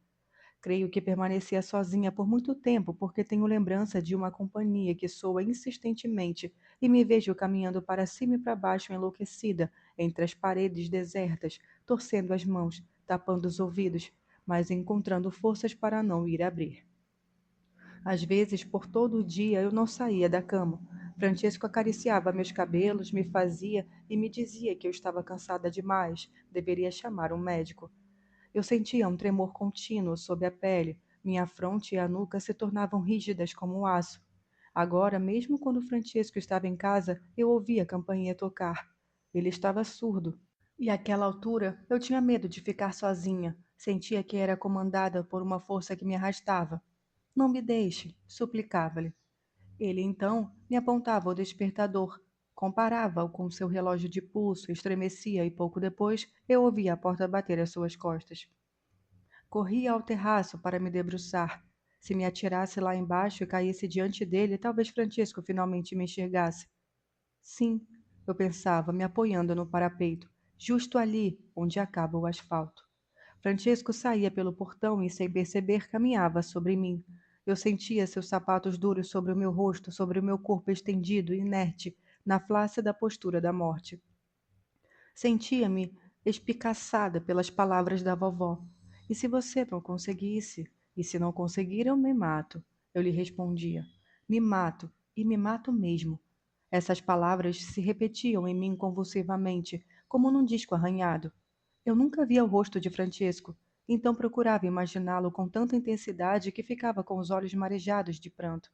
[SPEAKER 1] Creio que permanecia sozinha por muito tempo, porque tenho lembrança de uma companhia que soa insistentemente e me vejo caminhando para cima e para baixo enlouquecida, entre as paredes desertas, torcendo as mãos, tapando os ouvidos, mas encontrando forças para não ir abrir. Às vezes, por todo o dia, eu não saía da cama. Francesco acariciava meus cabelos, me fazia e me dizia que eu estava cansada demais, deveria chamar um médico. Eu sentia um tremor contínuo sob a pele, minha fronte e a nuca se tornavam rígidas como aço. Agora, mesmo quando Francesco estava em casa, eu ouvia a campainha tocar. Ele estava surdo. E àquela altura, eu tinha medo de ficar sozinha. Sentia que era comandada por uma força que me arrastava. Não me deixe, suplicava-lhe. Ele então me apontava o despertador, comparava-o com seu relógio de pulso, estremecia e pouco depois eu ouvia a porta bater às suas costas. Corria ao terraço para me debruçar. Se me atirasse lá embaixo e caísse diante dele, talvez Francisco finalmente me enxergasse. Sim, eu pensava, me apoiando no parapeito, justo ali onde acaba o asfalto. Francisco saía pelo portão e, sem perceber, caminhava sobre mim. Eu sentia seus sapatos duros sobre o meu rosto, sobre o meu corpo estendido, inerte, na flácida postura da morte. Sentia-me espicaçada pelas palavras da vovó. E se você não conseguisse? E se não conseguir, eu me mato. Eu lhe respondia. Me mato, e me mato mesmo. Essas palavras se repetiam em mim convulsivamente, como num disco arranhado. Eu nunca via o rosto de Francesco, então procurava imaginá-lo com tanta intensidade que ficava com os olhos marejados de pranto.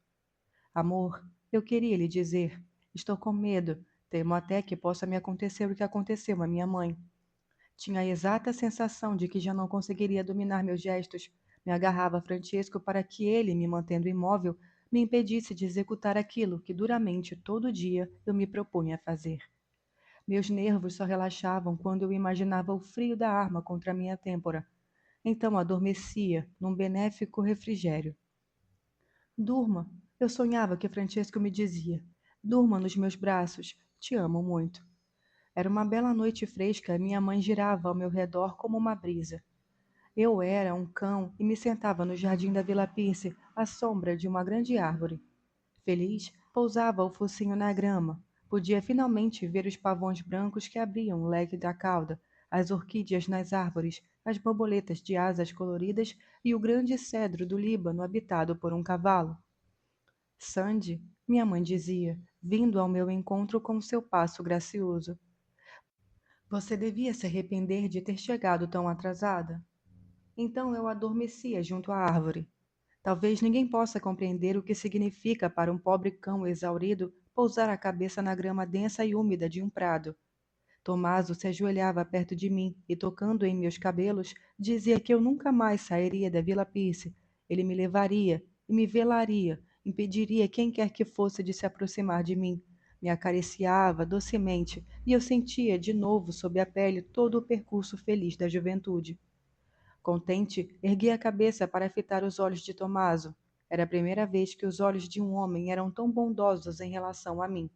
[SPEAKER 1] Amor, eu queria lhe dizer, estou com medo, temo até que possa me acontecer o que aconteceu à minha mãe. Tinha a exata sensação de que já não conseguiria dominar meus gestos. Me agarrava a Francesco para que ele, me mantendo imóvel, me impedisse de executar aquilo que duramente todo dia eu me propunha a fazer. Meus nervos só relaxavam quando eu imaginava o frio da arma contra minha têmpora. Então adormecia num benéfico refrigério. Durma. Eu sonhava que Francesco me dizia: Durma nos meus braços. Te amo muito. Era uma bela noite fresca e minha mãe girava ao meu redor como uma brisa. Eu era um cão e me sentava no jardim da Vila Pierce, à sombra de uma grande árvore. Feliz, pousava o focinho na grama. Podia finalmente ver os pavões brancos que abriam o leque da cauda, as orquídeas nas árvores, as borboletas de asas coloridas e o grande cedro do Líbano habitado por um cavalo. Sandy, minha mãe dizia, vindo ao meu encontro com seu passo gracioso. Você devia se arrepender de ter chegado tão atrasada. Então eu adormecia junto à árvore. Talvez ninguém possa compreender o que significa para um pobre cão exaurido pousar a cabeça na grama densa e úmida de um prado. Tomaso se ajoelhava perto de mim e, tocando em meus cabelos, dizia que eu nunca mais sairia da Vila Pierce. Ele me levaria e me velaria, impediria quem quer que fosse de se aproximar de mim. Me acariciava docemente e eu sentia de novo sob a pele todo o percurso feliz da juventude. Contente, ergui a cabeça para fitar os olhos de Tomaso. Era a primeira vez que os olhos de um homem eram tão bondosos em relação a mim.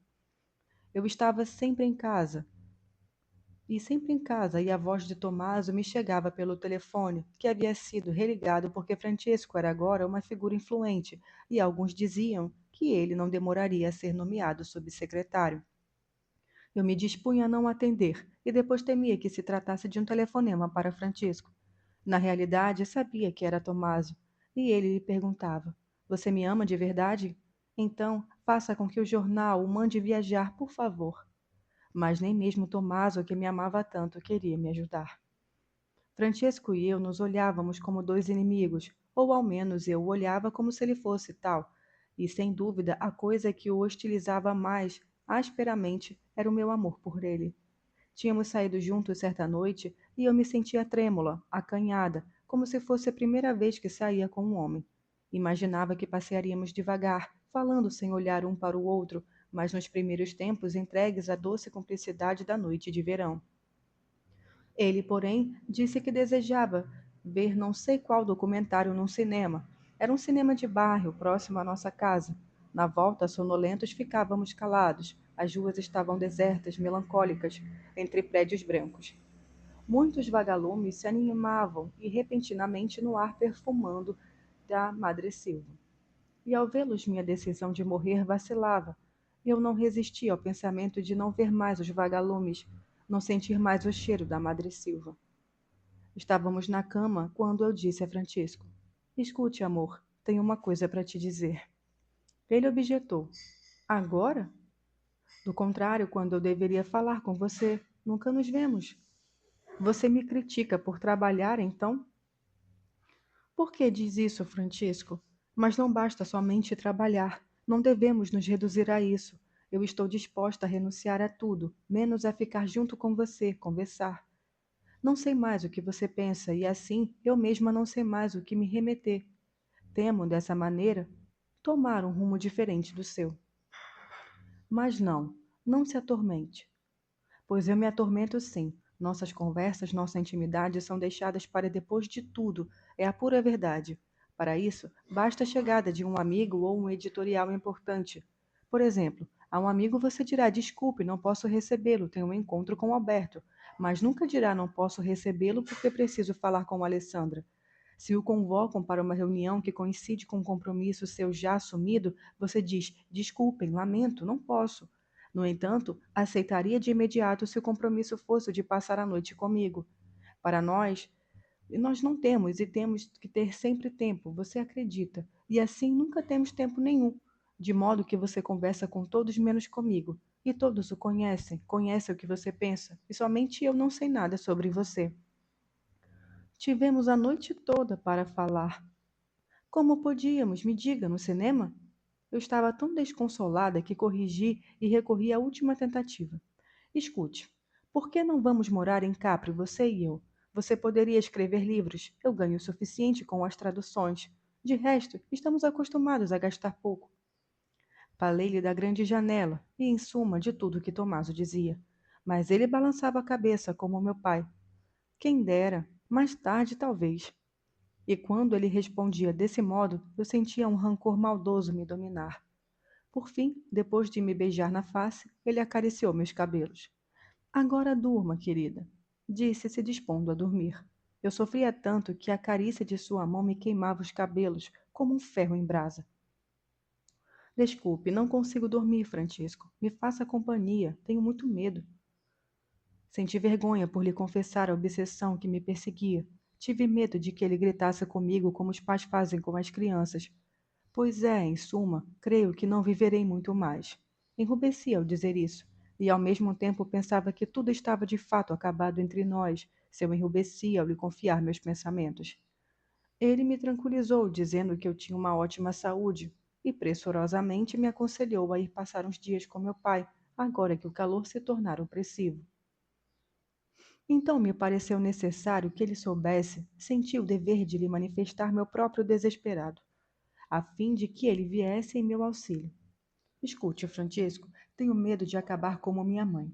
[SPEAKER 1] Eu estava sempre em casa, e a voz de Tomaso me chegava pelo telefone, que havia sido religado porque Francesco era agora uma figura influente, e alguns diziam que ele não demoraria a ser nomeado subsecretário. Eu me dispunha a não atender, e depois temia que se tratasse de um telefonema para Francisco. Na realidade, sabia que era Tomaso, e ele lhe perguntava: Você me ama de verdade? Então, faça com que o jornal o mande viajar, por favor. Mas nem mesmo Tomaso, que me amava tanto, queria me ajudar. Francesco e eu nos olhávamos como dois inimigos, ou ao menos eu o olhava como se ele fosse tal, e sem dúvida a coisa que o hostilizava mais asperamente era o meu amor por ele. Tínhamos saído juntos certa noite e eu me sentia trêmula, acanhada, como se fosse a primeira vez que saía com um homem. Imaginava que passearíamos devagar, falando sem olhar um para o outro, mas nos primeiros tempos entregues à doce cumplicidade da noite de verão. Ele, porém, disse que desejava ver não sei qual documentário num cinema. Era um cinema de bairro, próximo à nossa casa. Na volta, sonolentos, ficávamos calados. As ruas estavam desertas, melancólicas, entre prédios brancos. Muitos vagalumes se animavam e repentinamente no ar perfumando da madressilva. E ao vê-los minha decisão de morrer vacilava. Eu não resistia ao pensamento de não ver mais os vagalumes, não sentir mais o cheiro da madressilva. Estávamos na cama quando eu disse a Francisco: Escute, amor, tenho uma coisa para te dizer. Ele objetou: Agora? Do contrário, quando eu deveria falar com você, nunca nos vemos. Você me critica por trabalhar, então? Por que diz isso, Francisco? Mas não basta somente trabalhar. Não devemos nos reduzir a isso. Eu estou disposta a renunciar a tudo, menos a ficar junto com você, conversar. Não sei mais o que você pensa e assim eu mesma não sei mais o que me remeter. Temo, dessa maneira, tomar um rumo diferente do seu. Mas não, não se atormente. Pois eu me atormento sim. Nossas conversas, nossa intimidade são deixadas para depois de tudo. É a pura verdade. Para isso, basta a chegada de um amigo ou um editorial importante. Por exemplo, a um amigo você dirá: Desculpe, não posso recebê-lo, tenho um encontro com Alberto. Mas nunca dirá: Não posso recebê-lo porque preciso falar com Alessandra. Se o convocam para uma reunião que coincide com um compromisso seu já assumido, você diz: Desculpem, lamento, não posso. No entanto, aceitaria de imediato se o compromisso fosse o de passar a noite comigo. Para nós não temos e temos que ter sempre tempo, você acredita, e assim nunca temos tempo nenhum, de modo que você conversa com todos menos comigo, e todos o conhecem, conhecem o que você pensa, e somente eu não sei nada sobre você. Tivemos a noite toda para falar. Como podíamos, me diga, no cinema? Eu estava tão desconsolada que corrigi e recorri à última tentativa. Escute, por que não vamos morar em Capri, você e eu? Você poderia escrever livros, eu ganho o suficiente com as traduções. De resto, estamos acostumados a gastar pouco. Falei-lhe da grande janela e, em suma, de tudo que Tomaso dizia. Mas ele balançava a cabeça como meu pai. Quem dera, mais tarde talvez. E quando ele respondia desse modo, eu sentia um rancor maldoso me dominar. Por fim, depois de me beijar na face, ele acariciou meus cabelos. Agora durma, querida, disse, se dispondo a dormir. Eu sofria tanto que a carícia de sua mão me queimava os cabelos, como um ferro em brasa. Desculpe, não consigo dormir, Francisco. Me faça companhia, tenho muito medo. Senti vergonha por lhe confessar a obsessão que me perseguia. Tive medo de que ele gritasse comigo como os pais fazem com as crianças. Pois é, em suma, creio que não viverei muito mais. Enrubesci ao dizer isso, e ao mesmo tempo pensava que tudo estava de fato acabado entre nós, se eu enrubescia ao lhe confiar meus pensamentos. Ele me tranquilizou, dizendo que eu tinha uma ótima saúde e pressurosamente me aconselhou a ir passar uns dias com meu pai, agora que o calor se tornara opressivo. Então me pareceu necessário que ele soubesse, senti o dever de lhe manifestar meu próprio desesperado, a fim de que ele viesse em meu auxílio. Escute, Francisco, tenho medo de acabar como minha mãe.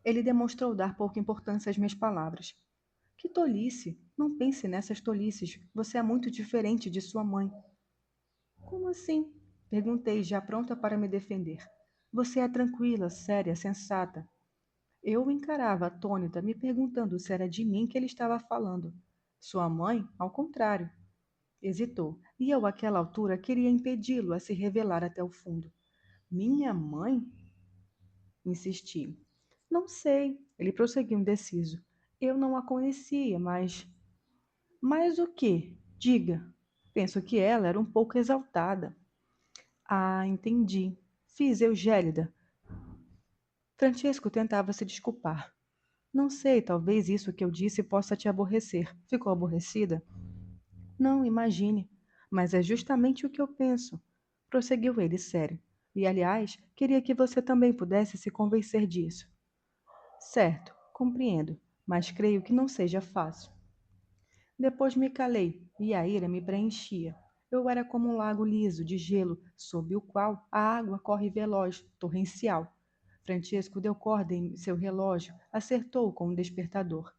[SPEAKER 1] Ele demonstrou dar pouca importância às minhas palavras. Que tolice! Não pense nessas tolices. Você é muito diferente de sua mãe. Como assim? Perguntei, já pronta para me defender. Você é tranquila, séria, sensata. Eu o encarava atônita, me perguntando se era de mim que ele estava falando. Sua mãe, ao contrário. Hesitou, e eu, àquela altura, queria impedi-lo a se revelar até o fundo. Minha mãe? Insisti. Não sei, ele prosseguiu indeciso. Eu não a conhecia, mas. Mas o quê? Diga. Penso que ela era um pouco exaltada. Ah, entendi. Fiz eu gélida. Francesco tentava se desculpar. Não sei, talvez isso que eu disse possa te aborrecer. Ficou aborrecida? Não, imagine. Mas é justamente o que eu penso. Prosseguiu ele sério. E, aliás, queria que você também pudesse se convencer disso. Certo, compreendo, mas creio que não seja fácil. Depois me calei, e a ira me preenchia. Eu era como um lago liso de gelo, sob o qual a água corre veloz, torrencial. Francesco deu corda em seu relógio, acertou com um despertador.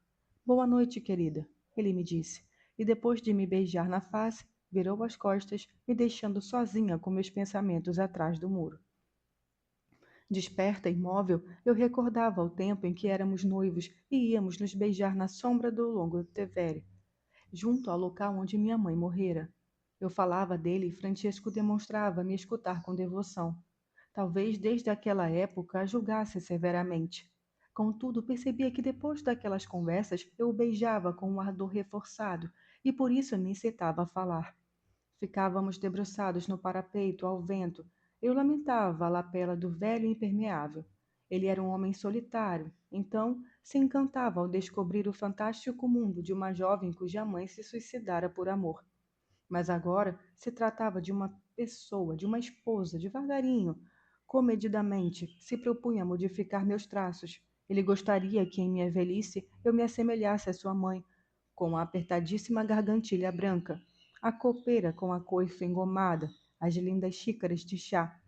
[SPEAKER 1] Boa noite, querida, ele me disse, e depois de me beijar na face, virou as costas, me deixando sozinha com meus pensamentos atrás do muro. Desperta, imóvel, eu recordava o tempo em que éramos noivos e íamos nos beijar na sombra do longo Tevere, junto ao local onde minha mãe morrera. Eu falava dele e Francesco demonstrava me escutar com devoção. Talvez desde aquela época a julgasse severamente. Contudo, percebia que depois daquelas conversas eu o beijava com um ardor reforçado e por isso me incitava a falar. Ficávamos debruçados no parapeito ao vento. Eu lamentava a lapela do velho impermeável. Ele era um homem solitário, então se encantava ao descobrir o fantástico mundo de uma jovem cuja mãe se suicidara por amor. Mas agora se tratava de uma pessoa, de uma esposa, devagarinho, comedidamente, se propunha a modificar meus traços. Ele gostaria que em minha velhice eu me assemelhasse à sua mãe, com a apertadíssima gargantilha branca, a copeira com a coifa engomada, as lindas xícaras de chá.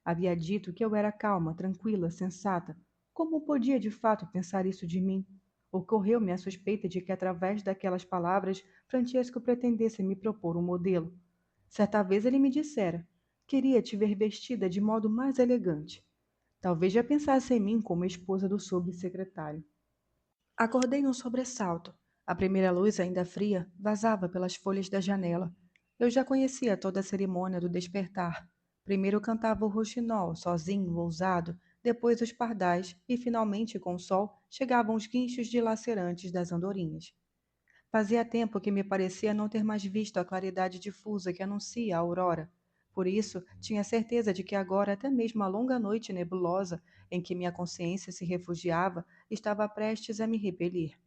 [SPEAKER 1] Havia dito que eu era calma, tranquila, sensata. Como podia de fato pensar isso de mim? Ocorreu-me a suspeita de que, através daquelas palavras, Francesco pretendesse me propor um modelo. Certa vez ele me dissera: queria te ver vestida de modo mais elegante. Talvez já pensasse em mim como esposa do subsecretário. Acordei num sobressalto. A primeira luz, ainda fria, vazava pelas folhas da janela. Eu já conhecia toda a cerimônia do despertar. Primeiro cantava o rouxinol, sozinho, ousado, depois os pardais, e finalmente, com o sol, chegavam os guinchos dilacerantes das andorinhas. Fazia tempo que me parecia não ter mais visto a claridade difusa que anuncia a aurora. Por isso, tinha certeza de que agora até mesmo a longa noite nebulosa em que minha consciência se refugiava estava prestes a me repelir.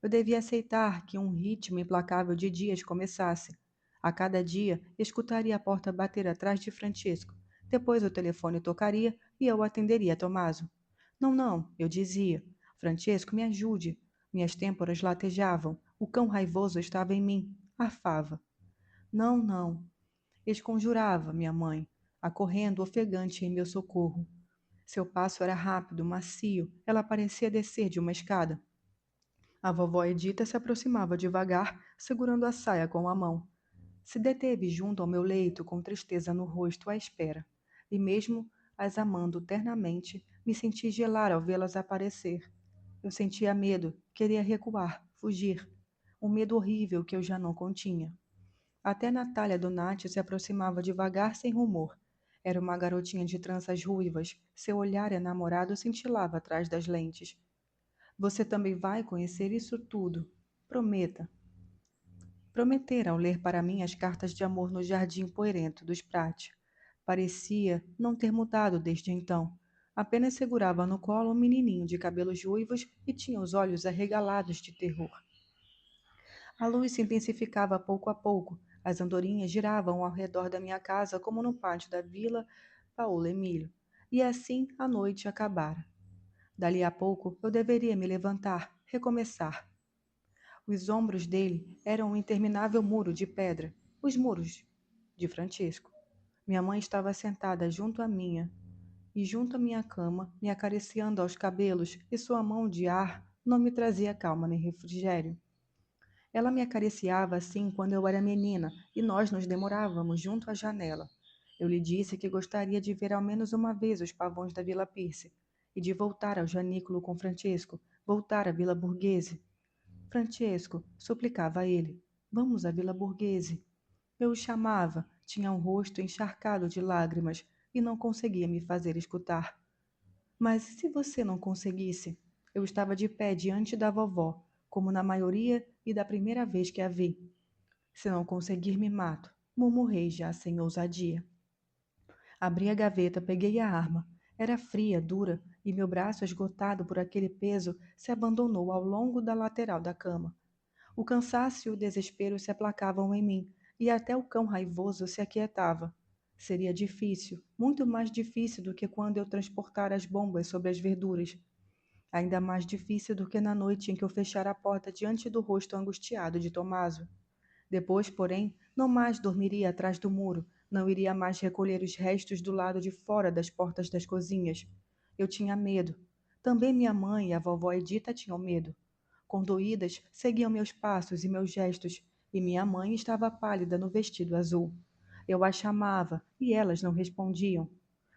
[SPEAKER 1] Eu devia aceitar que um ritmo implacável de dias começasse. A cada dia, escutaria a porta bater atrás de Francisco. Depois o telefone tocaria e eu atenderia Tomaso. Não, não, eu dizia. Francisco, me ajude. Minhas têmporas latejavam. O cão raivoso estava em mim. Arfava. Não, não. Esconjurava minha mãe, acorrendo ofegante em meu socorro. Seu passo era rápido, macio. Ela parecia descer de uma escada. A vovó Edita se aproximava devagar, segurando a saia com a mão. Se deteve junto ao meu leito, com tristeza no rosto, à espera. E mesmo as amando ternamente, me senti gelar ao vê-las aparecer. Eu sentia medo, queria recuar, fugir. Um medo horrível que eu já não continha. Até Natália Donati se aproximava devagar, sem rumor. Era uma garotinha de tranças ruivas. Seu olhar enamorado cintilava atrás das lentes. Você também vai conhecer isso tudo. Prometa. Prometera ao ler para mim as cartas de amor no jardim poerento dos Prati. Parecia não ter mudado desde então. Apenas segurava no colo um menininho de cabelos ruivos e tinha os olhos arregalados de terror. A luz se intensificava pouco a pouco. As andorinhas giravam ao redor da minha casa como no pátio da Vila Paulo Emílio. E assim a noite acabara. Dali a pouco eu deveria me levantar, recomeçar. Os ombros dele eram um interminável muro de pedra, os muros de Francisco. Minha mãe estava sentada junto à minha e junto à minha cama, me acariciando aos cabelos, e sua mão de ar não me trazia calma nem refrigério. Ela me acariciava assim quando eu era menina e nós nos demorávamos junto à janela. Eu lhe disse que gostaria de ver ao menos uma vez os pavões da Vila Pirce e de voltar ao Janículo com Francesco, voltar à Vila Borghese. Francesco, suplicava ele, vamos à Vila Borghese. Eu o chamava, tinha um rosto encharcado de lágrimas e não conseguia me fazer escutar. Mas se você não conseguisse? Eu estava de pé diante da vovó, como na maioria e da primeira vez que a vi. Se não conseguir, me mato, murmurei já sem ousadia. Abri a gaveta, peguei a arma. Era fria, dura, e meu braço, esgotado por aquele peso, se abandonou ao longo da lateral da cama. O cansaço e o desespero se aplacavam em mim, e até o cão raivoso se aquietava. Seria difícil, muito mais difícil do que quando eu transportara as bombas sobre as verduras. Ainda mais difícil do que na noite em que eu fechara a porta diante do rosto angustiado de Tomaso. Depois, porém, não mais dormiria atrás do muro, não iria mais recolher os restos do lado de fora das portas das cozinhas. Eu tinha medo. Também minha mãe e a vovó Edita tinham medo. Condoídas, seguiam meus passos e meus gestos, e minha mãe estava pálida no vestido azul. Eu as chamava, e elas não respondiam.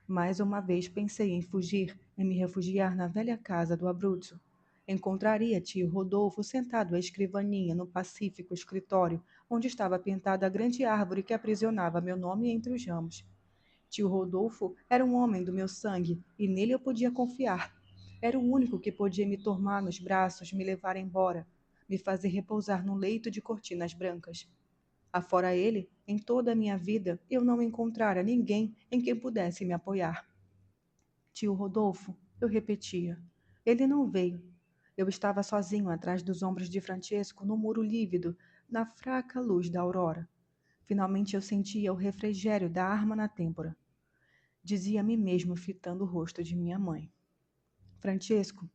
[SPEAKER 1] Mais uma vez pensei em fugir, em me refugiar na velha casa do Abruzzo. Encontraria tio Rodolfo sentado à escrivaninha no pacífico escritório, onde estava pintada a grande árvore que aprisionava meu nome entre os ramos. Tio Rodolfo era um homem do meu sangue, e nele eu podia confiar. Era o único que podia me tomar nos braços, me levar embora, me fazer repousar num leito de cortinas brancas. Afora ele, em toda a minha vida, eu não encontrara ninguém em quem pudesse me apoiar. Tio Rodolfo, eu repetia. Ele não veio. Eu estava sozinho atrás dos ombros de Francesco, no muro lívido, na fraca luz da aurora. Finalmente eu sentia o refrigério da arma na têmpora. Dizia a mim mesmo, fitando o rosto de minha mãe. Francesco,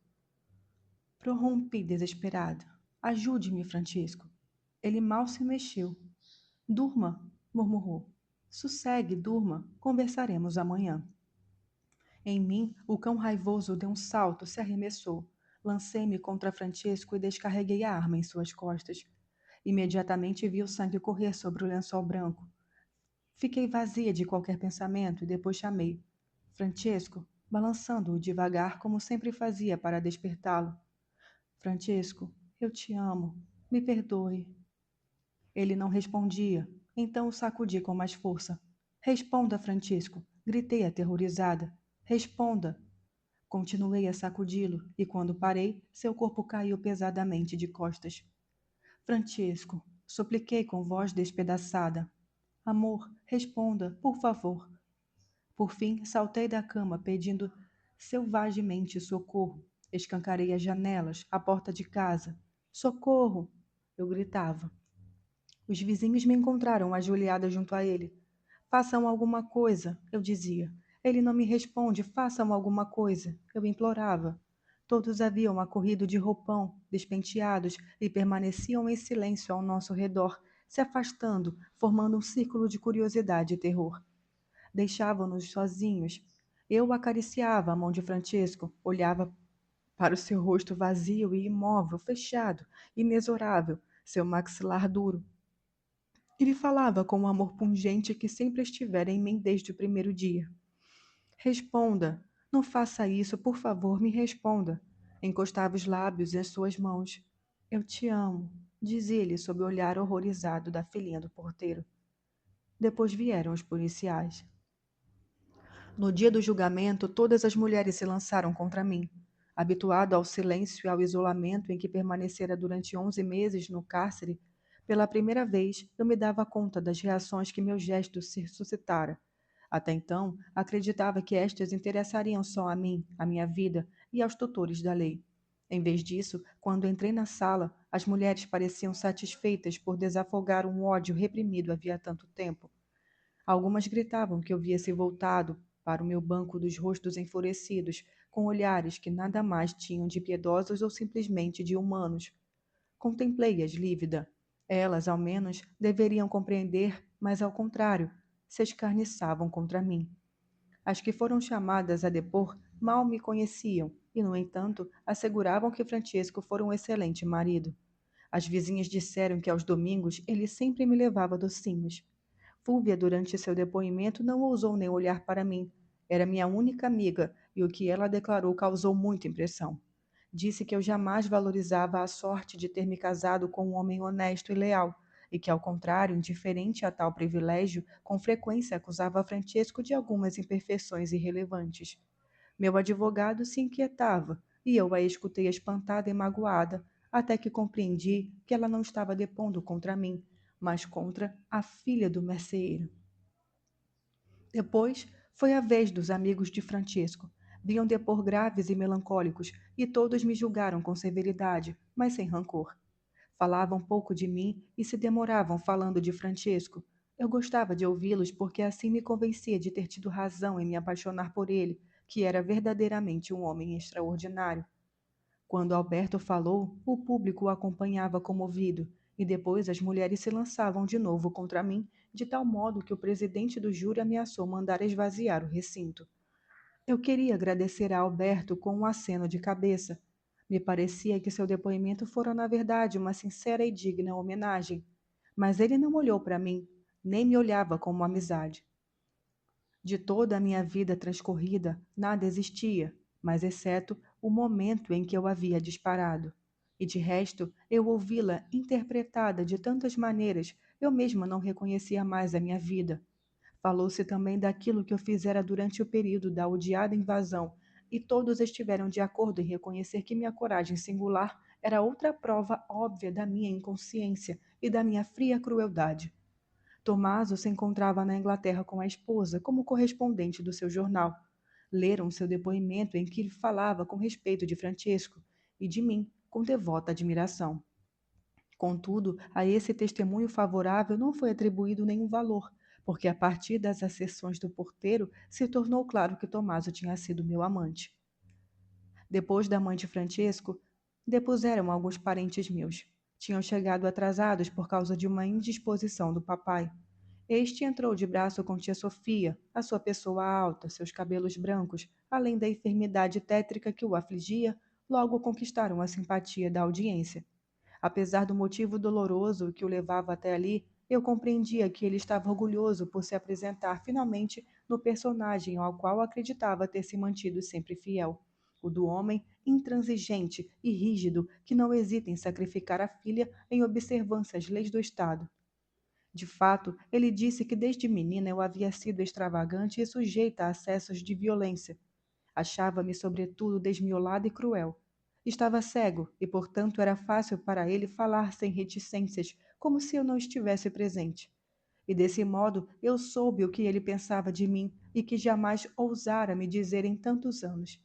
[SPEAKER 1] prorrompi desesperada. Ajude-me, Francisco. Ele mal se mexeu. Durma, murmurou. Sossegue, durma. Conversaremos amanhã. Em mim, o cão raivoso deu um salto, se arremessou. Lancei-me contra Francesco e descarreguei a arma em suas costas. Imediatamente vi o sangue correr sobre o lençol branco. Fiquei vazia de qualquer pensamento e depois chamei. Francesco, balançando-o devagar, como sempre fazia para despertá-lo. Francesco, eu te amo. Me perdoe. Ele não respondia. Então o sacudi com mais força. Responda, Francisco. Gritei aterrorizada. Responda. Continuei a sacudi-lo, e quando parei, seu corpo caiu pesadamente de costas. Francisco, supliquei com voz despedaçada. Amor, responda, por favor. Por fim, saltei da cama, pedindo selvagemente socorro. Escancarei as janelas, a porta de casa. Socorro! Eu gritava. Os vizinhos me encontraram ajoelhada junto a ele. Façam alguma coisa, eu dizia. Ele não me responde, façam alguma coisa, eu implorava. Todos haviam acorrido de roupão, despenteados, e permaneciam em silêncio ao nosso redor, se afastando, formando um círculo de curiosidade e terror. Deixavam-nos sozinhos. Eu acariciava a mão de Francisco, olhava para o seu rosto vazio e imóvel, fechado, inexorável, seu maxilar duro. Ele falava com o amor pungente que sempre estivera em mim desde o primeiro dia. Responda. Não faça isso, por favor, me responda. Encostava os lábios em suas mãos. Eu te amo, dizia-lhe sob o olhar horrorizado da filhinha do porteiro. Depois vieram os policiais. No dia do julgamento, todas as mulheres se lançaram contra mim. Habituado ao silêncio e ao isolamento em que permanecera durante 11 meses no cárcere, pela primeira vez eu me dava conta das reações que meu gesto suscitara. Até então, acreditava que estas interessariam só a mim, a minha vida e aos tutores da lei. Em vez disso, quando entrei na sala, as mulheres pareciam satisfeitas por desafogar um ódio reprimido havia tanto tempo. Algumas gritavam que eu via-se voltado para o meu banco dos rostos enfurecidos, com olhares que nada mais tinham de piedosos ou simplesmente de humanos. Contemplei-as lívida. Elas, ao menos, deveriam compreender, mas ao contrário, se escarniçavam contra mim. As que foram chamadas a depor mal me conheciam e, no entanto, asseguravam que Francesco fora um excelente marido. As vizinhas disseram que aos domingos ele sempre me levava docinhos. Fúvia, durante seu depoimento, não ousou nem olhar para mim. Era minha única amiga e o que ela declarou causou muita impressão. Disse que eu jamais valorizava a sorte de ter me casado com um homem honesto e leal, e que, ao contrário, indiferente a tal privilégio, com frequência acusava Francesco de algumas imperfeições irrelevantes. Meu advogado se inquietava, e eu a escutei espantada e magoada, até que compreendi que ela não estava depondo contra mim, mas contra a filha do merceeiro. Depois foi a vez dos amigos de Francesco. Vinham depor graves e melancólicos, e todos me julgaram com severidade, mas sem rancor. Falavam pouco de mim e se demoravam falando de Francesco. Eu gostava de ouvi-los porque assim me convencia de ter tido razão em me apaixonar por ele, que era verdadeiramente um homem extraordinário. Quando Alberto falou, o público o acompanhava comovido, e depois as mulheres se lançavam de novo contra mim, de tal modo que o presidente do júri ameaçou mandar esvaziar o recinto. Eu queria agradecer a Alberto com um aceno de cabeça. Me parecia que seu depoimento fora, na verdade, uma sincera e digna homenagem. Mas ele não olhou para mim, nem me olhava com uma amizade. De toda a minha vida transcorrida, nada existia, mas exceto o momento em que eu havia disparado. E de resto, eu ouvi-la interpretada de tantas maneiras, eu mesma não reconhecia mais a minha vida. Falou-se também daquilo que eu fizera durante o período da odiada invasão, e todos estiveram de acordo em reconhecer que minha coragem singular era outra prova óbvia da minha inconsciência e da minha fria crueldade. Tommaso se encontrava na Inglaterra com a esposa, como correspondente do seu jornal. Leram seu depoimento em que ele falava com respeito de Francesco e de mim, com devota admiração. Contudo, a esse testemunho favorável não foi atribuído nenhum valor, porque a partir das asserções do porteiro se tornou claro que Tommaso tinha sido meu amante. Depois da mãe de Francesco, depuseram alguns parentes meus. Tinham chegado atrasados por causa de uma indisposição do papai. Este entrou de braço com tia Sofia, a sua pessoa alta, seus cabelos brancos, além da enfermidade tétrica que o afligia, logo conquistaram a simpatia da audiência. Apesar do motivo doloroso que o levava até ali, eu compreendia que ele estava orgulhoso por se apresentar finalmente no personagem ao qual acreditava ter se mantido sempre fiel, o do homem intransigente e rígido que não hesita em sacrificar a filha em observância às leis do Estado. De fato, ele disse que desde menina eu havia sido extravagante e sujeita a acessos de violência. Achava-me, sobretudo, desmiolada e cruel. Estava cego e, portanto, era fácil para ele falar sem reticências, como se eu não estivesse presente. E desse modo eu soube o que ele pensava de mim e que jamais ousara me dizer em tantos anos.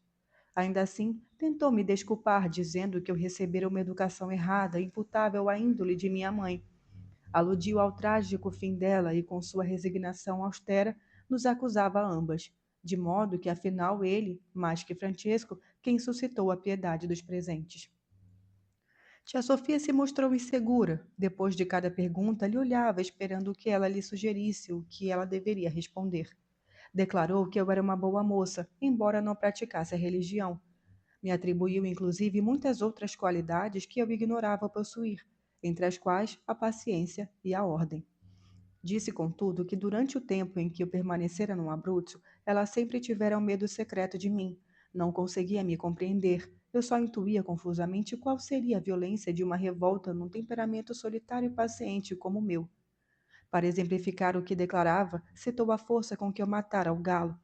[SPEAKER 1] Ainda assim, tentou me desculpar, dizendo que eu recebera uma educação errada, imputável à índole de minha mãe. Aludiu ao trágico fim dela e, com sua resignação austera, nos acusava a ambas, de modo que, afinal, ele, mais que Francesco, quem suscitou a piedade dos presentes. Tia Sofia se mostrou insegura. Depois de cada pergunta, lhe olhava, esperando o que ela lhe sugerisse, o que ela deveria responder. Declarou que eu era uma boa moça, embora não praticasse a religião. Me atribuiu, inclusive, muitas outras qualidades que eu ignorava possuir, entre as quais a paciência e a ordem. Disse, contudo, que durante o tempo em que eu permanecera no Abruzzo, ela sempre tivera um medo secreto de mim. Não conseguia me compreender. Eu só intuía confusamente qual seria a violência de uma revolta num temperamento solitário e paciente como o meu. Para exemplificar o que declarava, citou a força com que eu matara o galo.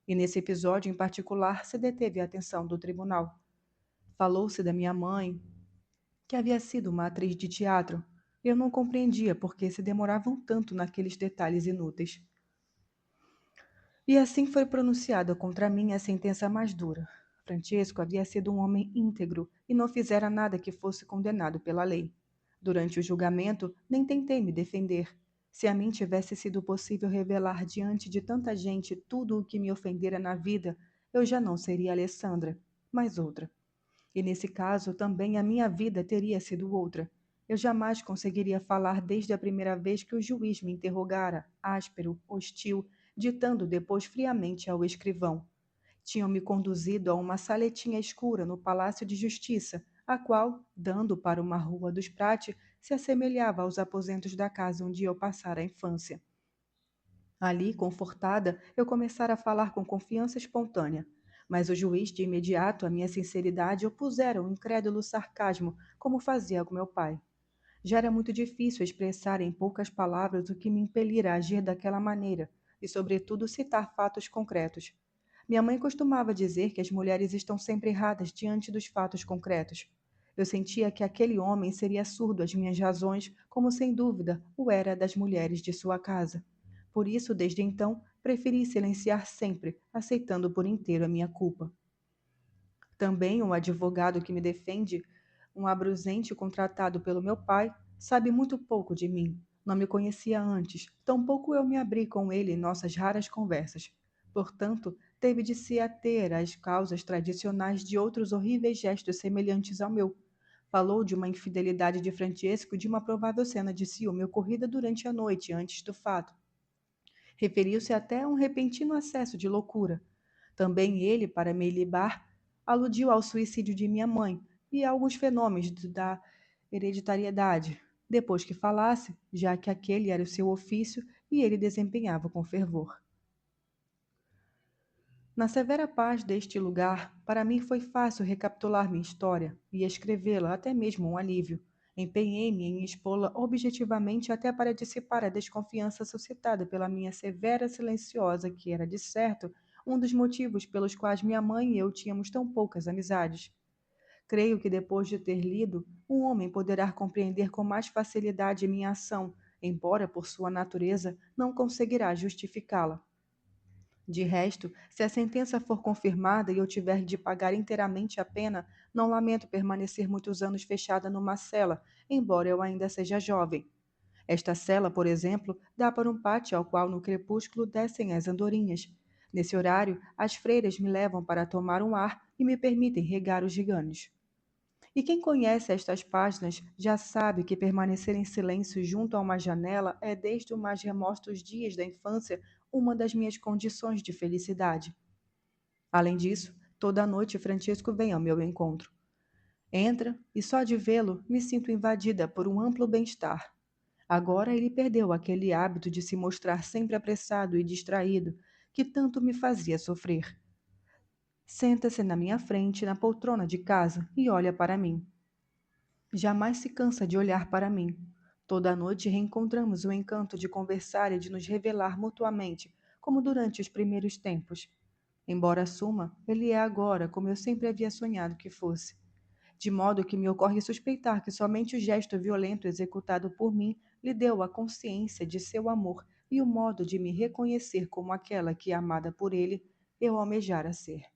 [SPEAKER 1] E nesse episódio em particular se deteve a atenção do tribunal. Falou-se da minha mãe, que havia sido uma atriz de teatro. Eu não compreendia por que se demoravam tanto naqueles detalhes inúteis. E assim foi pronunciada contra mim a sentença mais dura. Francesco havia sido um homem íntegro e não fizera nada que fosse condenado pela lei. Durante o julgamento, nem tentei me defender. Se a mim tivesse sido possível revelar diante de tanta gente tudo o que me ofendera na vida, eu já não seria Alessandra, mas outra. E nesse caso também a minha vida teria sido outra. Eu jamais conseguiria falar desde a primeira vez que o juiz me interrogara, áspero, hostil, ditando depois friamente ao escrivão. Tinham-me conduzido a uma saletinha escura no Palácio de Justiça, a qual, dando para uma rua dos Prati, se assemelhava aos aposentos da casa onde eu passara a infância. Ali, confortada, eu começara a falar com confiança espontânea. Mas o juiz, de imediato, à minha sinceridade, opusera um incrédulo sarcasmo, como fazia com meu pai. Já era muito difícil expressar em poucas palavras o que me impelira a agir daquela maneira, e, sobretudo, citar fatos concretos. Minha mãe costumava dizer que as mulheres estão sempre erradas diante dos fatos concretos. Eu sentia que aquele homem seria surdo às minhas razões, como sem dúvida o era das mulheres de sua casa. Por isso, desde então, preferi silenciar sempre, aceitando por inteiro a minha culpa. Também o advogado que me defende, um abruzente contratado pelo meu pai, sabe muito pouco de mim. Não me conhecia antes, tampouco eu me abri com ele em nossas raras conversas. Portanto, teve de se ater às causas tradicionais de outros horríveis gestos semelhantes ao meu. Falou de uma infidelidade de Francesco e de uma provável cena de ciúme ocorrida durante a noite antes do fato. Referiu-se até a um repentino acesso de loucura. Também ele, para me libar, aludiu ao suicídio de minha mãe e a alguns fenômenos da hereditariedade, depois que falasse, já que aquele era o seu ofício e ele desempenhava com fervor. Na severa paz deste lugar, para mim foi fácil recapitular minha história e escrevê-la, até mesmo um alívio. Empenhei-me em expô-la objetivamente até para dissipar a desconfiança suscitada pela minha severa silenciosa, que era, de certo, um dos motivos pelos quais minha mãe e eu tínhamos tão poucas amizades. Creio que depois de ter lido, um homem poderá compreender com mais facilidade minha ação, embora, por sua natureza, não conseguirá justificá-la. De resto, se a sentença for confirmada e eu tiver de pagar inteiramente a pena, não lamento permanecer muitos anos fechada numa cela, embora eu ainda seja jovem. Esta cela, por exemplo, dá para um pátio ao qual no crepúsculo descem as andorinhas. Nesse horário, as freiras me levam para tomar um ar e me permitem regar os gigantes. E quem conhece estas páginas já sabe que permanecer em silêncio junto a uma janela é, desde os mais remotos dias da infância, uma das minhas condições de felicidade. Além disso, toda noite Francisco vem ao meu encontro. Entra e só de vê-lo me sinto invadida por um amplo bem-estar. Agora ele perdeu aquele hábito de se mostrar sempre apressado e distraído, que tanto me fazia sofrer. Senta-se na minha frente, na poltrona de casa, e olha para mim. Jamais se cansa de olhar para mim. Toda noite reencontramos o encanto de conversar e de nos revelar mutuamente, como durante os primeiros tempos. Embora assuma, ele é agora como eu sempre havia sonhado que fosse. De modo que me ocorre suspeitar que somente o gesto violento executado por mim lhe deu a consciência de seu amor e o modo de me reconhecer como aquela que, amada por ele, eu almejara ser.